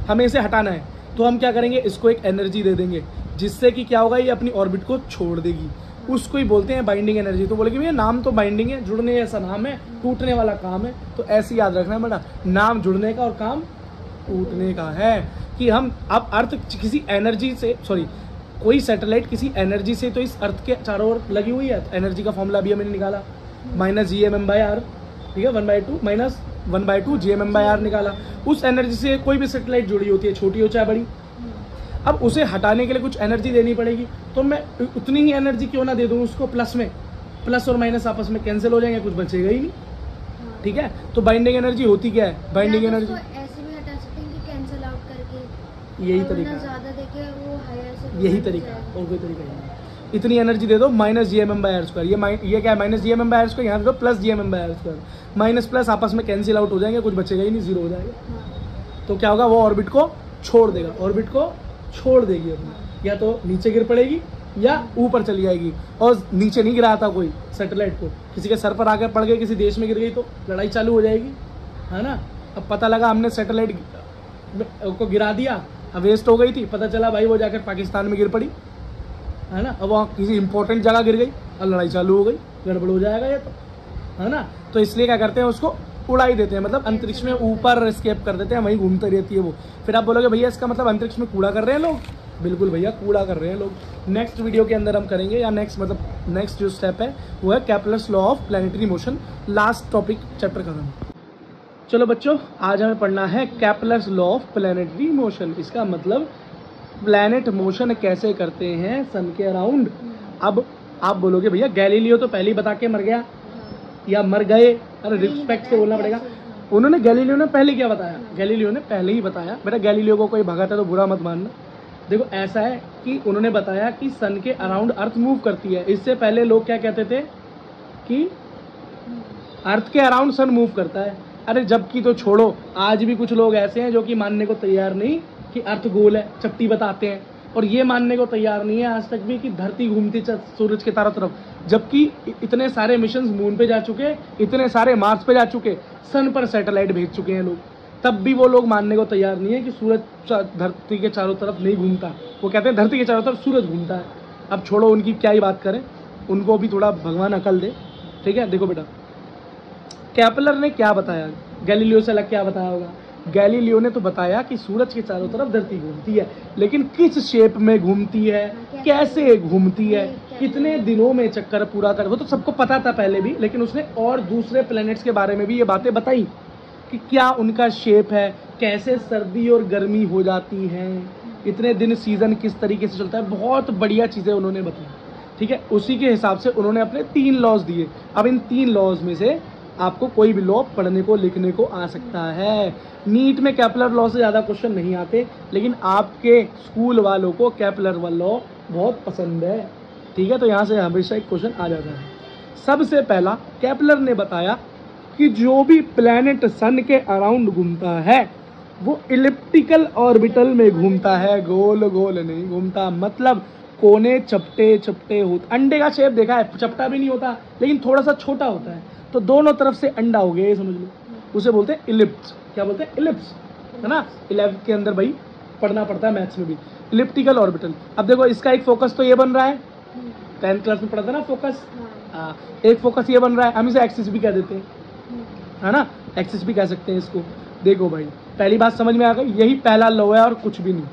हमें इसे हटाना है, तो हम क्या करेंगे, इसको एक एनर्जी दे देंगे जिससे कि क्या होगा, ये अपनी ऑर्बिट को छोड़ देगी। उसको ही बोलते हैं बाइंडिंग एनर्जी। तो बोलेगी भैया नाम तो बाइंडिंग है, जुड़ने ऐसा नाम है, टूटने वाला काम है। तो ऐसे याद रखना है बेटा, नाम जुड़ने का और काम टूटने का है। कि हम अब अर्थ किसी एनर्जी से, सॉरी, कोई सैटेलाइट किसी एनर्जी से तो इस अर्थ के चारों ओर लगी हुई है। एनर्जी का फॉर्मूला अभी हमने निकाला, -gmm/r। ठीक है, 1/2 gmm/r निकाला। उस एनर्जी से कोई भी सैटेलाइट जुड़ी होती है, छोटी हो चाहे बड़ी, अब उसे हटाने के लिए कुछ एनर्जी देनी पड़ेगी। तो मैं उतनी ही एनर्जी क्यों ना दे दूं उसको, प्लस में, प्लस और माइनस आपस में कैंसिल हो जाएंगे, कुछ बचेगा ही नहीं। ठीक है, तो बाइंडिंग एनर्जी होती क्या है, बाइंडिंग एनर्जी ऐसे भी हटा सकते हैं कि कैंसिल आउट करके, यही तरीका, ज्यादा देके वो हायर से, यही तरीका, और कोई तरीका नहीं। इतनी एनर्जी दे दो, -gmm/r²। ये क्या है, -gmm/r², यहाँ दे दो +gmm/r²। माइनस प्लस आपस में कैंसिल आउट हो जाएंगे, कुछ बचेगा ही नहीं, जीरो हो जाएगा। तो क्या होगा, वो ऑर्बिट को छोड़ देगा, ऑर्बिट को छोड़ देगी अपनी, या तो नीचे गिर पड़ेगी या ऊपर चली जाएगी। और नीचे नहीं गिराया था कोई सैटेलाइट को, किसी के सर पर आकर पड़ गई, किसी देश में गिर गई तो लड़ाई चालू हो जाएगी, है ना। अब पता लगा हमने सैटेलाइट को गिरा दिया, अब वेस्ट हो गई थी, पता चला भाई वो जाकर पाकिस्तान में गिर पड़ी, है ना। अब वहाँ किसी इंपॉर्टेंट जगह गिर गई और लड़ाई चालू हो गई, गड़बड़ हो जाएगा ये तो, है ना। तो इसलिए क्या करते हैं, उसको उड़ा ही देते हैं, मतलब अंतरिक्ष में ऊपर स्केप कर देते हैं, वहीं घूमती रहती है वो। फिर आप बोलोगे भैया इसका मतलब अंतरिक्ष में कूड़ा कर रहे हैं लोग। बिल्कुल भैया, कूड़ा कर रहे हैं लोग। नेक्स्ट वीडियो के अंदर हम करेंगे, या नेक्स्ट जो स्टेप है वो है Kepler's law of planetary motion. Last topic chapter खत्म। चलो बच्चों, आज हमें पढ़ना है Kepler's law of planetary motion. इसका मतलब प्लैनेट मोशन कैसे करते हैं सन के अराउंड। अब आप बोलोगे भैया गैलीलियो तो पहले ही बता के मर गया या मर गए, अरे रिस्पेक्ट से बोलना पड़ेगा। उन्होंने, गैलीलियो ने पहले क्या बताया, गैलीलियो ने पहले ही बताया। बेटा गैलीलियो को कोई भगाता है तो बुरा मत मानना। देखो ऐसा है कि उन्होंने बताया कि सन के अराउंड अर्थ मूव करती है। इससे पहले लोग क्या कहते थे कि अर्थ के अराउंड सन मूव करता है। अरे जबकि तो छोड़ो, आज भी कुछ लोग ऐसे हैं जो कि मानने को तैयार नहीं कि अर्थ गोल है, चपटी बताते हैं। और ये मानने को तैयार नहीं है आज तक भी कि धरती घूमती सूरज के चारों तरफ, जबकि इतने सारे मिशन मून पे जा चुके, इतने सारे मार्स पे जा चुके, सन पर सैटेलाइट भेज चुके हैं लोग, तब भी वो लोग मानने को तैयार नहीं है कि सूरज धरती के चारों तरफ नहीं घूमता। वो कहते हैं धरती के चारों तरफ सूरज घूमता है। अब छोड़ो उनकी क्या ही बात करें, उनको भी थोड़ा भगवान अकल दे, ठीक है। देखो बेटा, केपलर ने क्या बताया, गैलीलियो से अलग क्या बताया होगा? गैलीलियो ने तो बताया कि सूरज के चारों तरफ धरती घूमती है, लेकिन किस शेप में घूमती है, कैसे घूमती है, कितने दिनों में चक्कर पूरा कर, वो तो सबको पता था पहले भी, लेकिन उसने और दूसरे प्लैनेट्स के बारे में भी ये बातें बताई कि क्या उनका शेप है, कैसे सर्दी और गर्मी हो जाती है, इतने दिन सीजन किस तरीके से चलता है, बहुत बढ़िया चीज़ें उन्होंने बताई, ठीक है। उसी के हिसाब से उन्होंने अपने 3 लॉज दिए। अब इन 3 लॉज में से आपको कोई भी लॉ पढ़ने को लिखने को आ सकता है। नीट में केपलर लॉ से ज़्यादा क्वेश्चन नहीं आते, लेकिन आपके स्कूल वालों को केपलर लॉ बहुत पसंद है, ठीक है। तो यहाँ से हमेशा एक क्वेश्चन आ जाता है। सबसे पहला केपलर ने बताया कि जो भी प्लैनेट सन के अराउंड घूमता है वो इलिप्टिकल ऑर्बिटल में घूमता है, गोल गोल नहीं घूमता। मतलब कोने चपटे चपटे होते, अंडे का शेप देखा है, चपटा भी नहीं होता लेकिन थोड़ा सा छोटा होता है, तो दोनों तरफ से अंडा हो गया, ये समझ लो। उसे बोलते हैं इलिप्स। क्या बोलते हैं? इलिप्स, है ना। 11th के अंदर भाई पढ़ना पड़ता है, मैथ्स में भी, इलिप्टिकल ऑर्बिटल। अब देखो इसका एक फोकस तो ये बन रहा है, 10th क्लास में पढ़ा था ना फोकस। हाँ, एक फोकस ये बन रहा है, हम इसे एक्सिस भी कह देते हैं, है ना, एक्सिस भी कह सकते हैं इसको। देखो भाई, पहली बात समझ में आ गई, यही पहला लो है और कुछ भी नहीं।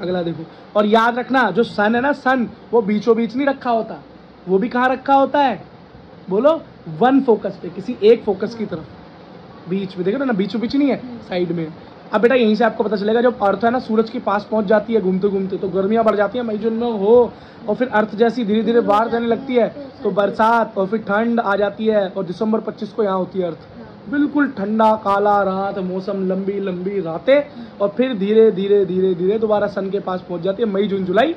अगला देखो, और याद रखना जो सन है ना, सन वो बीचों बीच नहीं रखा होता, वो भी कहाँ रखा होता है? बोलो, वन फोकस पे, किसी एक फोकस की तरफ, बीच में। देखो ना, बीचों बीच नहीं है, साइड में। अब बेटा यहीं से आपको पता चलेगा, जब अर्थ है ना सूरज के पास पहुंच जाती है घूमते घूमते, तो गर्मियां बढ़ जाती है, मई जून में हो, और फिर अर्थ जैसी धीरे धीरे बाहर जाने लगती है तो बरसात, और फिर ठंड आ जाती है, और दिसंबर 25 को यहाँ होती है अर्थ, बिल्कुल ठंडा काला रात मौसम, लंबी लंबी रातें, और फिर धीरे धीरे धीरे धीरे दोबारा सन के पास पहुंच जाती है, मई जून जुलाई,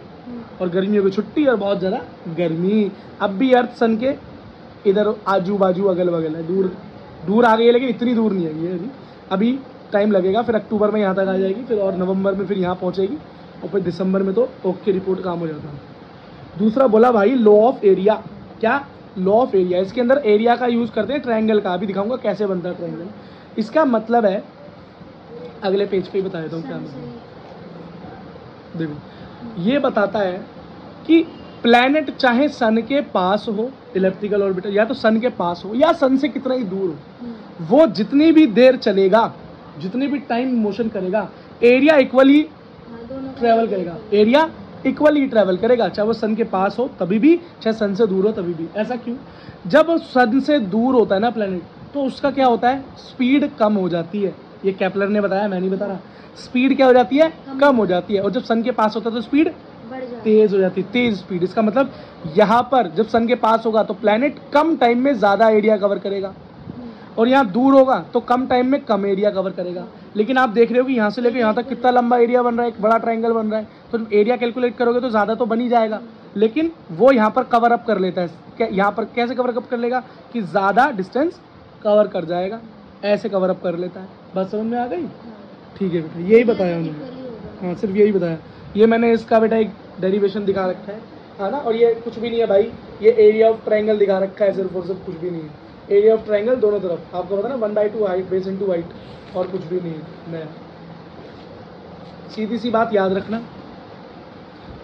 और गर्मियों की छुट्टी और बहुत ज़्यादा गर्मी। अब भी अर्थ सन के इधर आजू बाजू अगल बगल है, दूर दूर आ गई है, लेकिन इतनी दूर नहीं आई है अभी टाइम लगेगा, फिर अक्टूबर में यहाँ तक आ जाएगी, फिर और नवंबर में फिर यहाँ पहुँचेगी, और फिर दिसंबर में तो ओके रिपोर्ट काम हो जाता है। दूसरा बोला भाई लॉ ऑफ एरिया। क्या? Law of area. इसके अंदर एरिया का यूज़ करते हैं ट्रायंगल का, अभी दिखाऊंगा कैसे बनता है ट्रायंगल। इसका मतलब है, अगले पेज पे ही बता देता हूँ क्या मतलब। देखो, ये बताता है कि प्लैनेट चाहे सन के पास हो, इलिप्टिकल ऑर्बिटल, या तो सन के पास हो या सन से कितना ही दूर हो, वो जितनी भी देर चलेगा, जितनी भी टाइम मोशन करेगा, एरिया इक्वली ट्रेवल करेगा, एरिया इक्वली ट्रेवल करेगा, चाहे वो सन के पास हो तभी भी, चाहे सन से दूर हो तभी भी। ऐसा क्यों? जब सन से दूर होता है ना प्लैनेट, तो उसका क्या होता है? स्पीड कम हो जाती है। ये केपलर ने बताया, मैं नहीं बता रहा। स्पीड क्या हो जाती है? कम हो जाती है। और जब सन के पास होता है तो स्पीड तेज हो जाती है, तेज स्पीड। इसका मतलब यहाँ पर जब सन के पास होगा तो प्लैनेट कम टाइम में ज्यादा एरिया कवर करेगा, और यहाँ दूर होगा तो कम टाइम में कम एरिया कवर करेगा। लेकिन आप देख रहे हो कि यहाँ से लेकर यहाँ तक कितना लंबा एरिया बन रहा है, एक बड़ा ट्रायंगल बन रहा है, तो जब एरिया कैलकुलेट करोगे तो ज़्यादा तो बन ही जाएगा, लेकिन वो यहाँ पर कवर अप कर लेता है। यहाँ पर कैसे कवर अप कर लेगा? कि ज़्यादा डिस्टेंस कवर कर जाएगा, ऐसे कवर अप कर लेता है। बात समझ में आ गई? ठीक है बेटा, यही बताया उन्होंने, हाँ सिर्फ यही बताया। ये मैंने इसका बेटा एक डेरिवेशन दिखा रखा है ना, और ये कुछ भी नहीं है भाई, ये एरिया ऑफ ट्रायंगल दिखा रखा है सिर्फ और सिर्फ, कुछ भी नहीं है। एरिया ऑफ ट्रायंगल दोनों तरफ आपको पता ना, 1/2 हाइट बेस इनटू हाइट, और कुछ भी नहीं है नया। सीधी सी बात याद रखना,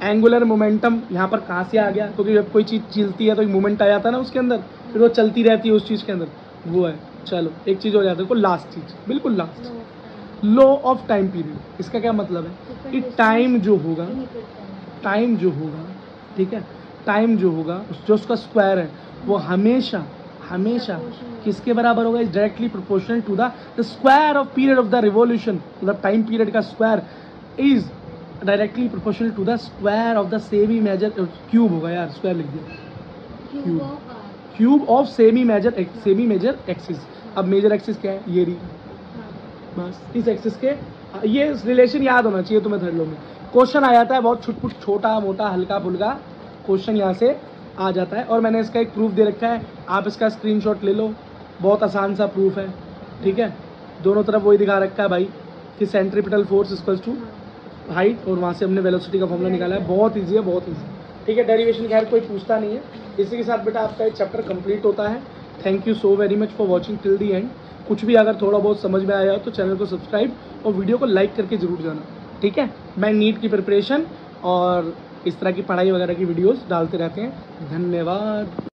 एंगुलर मोमेंटम यहाँ पर कहाँ से आ गया? क्योंकि जब कोई चीज़ चलती है तो एक मोमेंट आ जाता है ना उसके अंदर, फिर वो चलती रहती है उस चीज़ के अंदर, वो है। चलो एक चीज़ हो जाती है, लास्ट चीज़, बिल्कुल last, law of time period. इसका क्या मतलब है? कि टाइम जो होगा, टाइम जो होगा, ठीक है, टाइम जो होगा जो उसका स्क्वायर है, वो हमेशा हमेशा किसके बराबर होगा? Is directly proportional to the square of period of the revolution. मतलब टाइम पीरियड का स्क्वायर is directly proportional to the square of the semi major, cube होगा यार, स्क्वायर लिख दिया, cube of semi major axis. अब मेजर एक्सिस क्या है? ये रही, बस इस एक्सिस के, ये रिलेशन याद होना चाहिए तुम्हें। थर्ड लॉ में क्वेश्चन आ जाता है बहुत छुटपुट, छोटा मोटा हल्का फुल्का क्वेश्चन यहाँ से आ जाता है, और मैंने इसका एक प्रूफ दे रखा है, आप इसका स्क्रीनशॉट ले लो, बहुत आसान सा प्रूफ है, ठीक है। दोनों तरफ वही दिखा रखा है भाई कि centripetal force equals to height और वहाँ से हमने वेलोसिटी का फॉर्मूला निकाला है। बहुत ईजी है, बहुत ईजी। ठीक है, डेरिवेशन खैर कोई पूछता नहीं है। इसी के साथ बेटा आपका एक चैप्टर कंप्लीट होता है। Thank you so very much for watching till the and. कुछ भी अगर थोड़ा बहुत समझ में आया तो चैनल को सब्सक्राइब और वीडियो को लाइक करके जरूर जाना। ठीक है, मैं नीट की प्रिपरेशन और इस तरह की पढ़ाई वगैरह की वीडियोस डालते रहते हैं। धन्यवाद।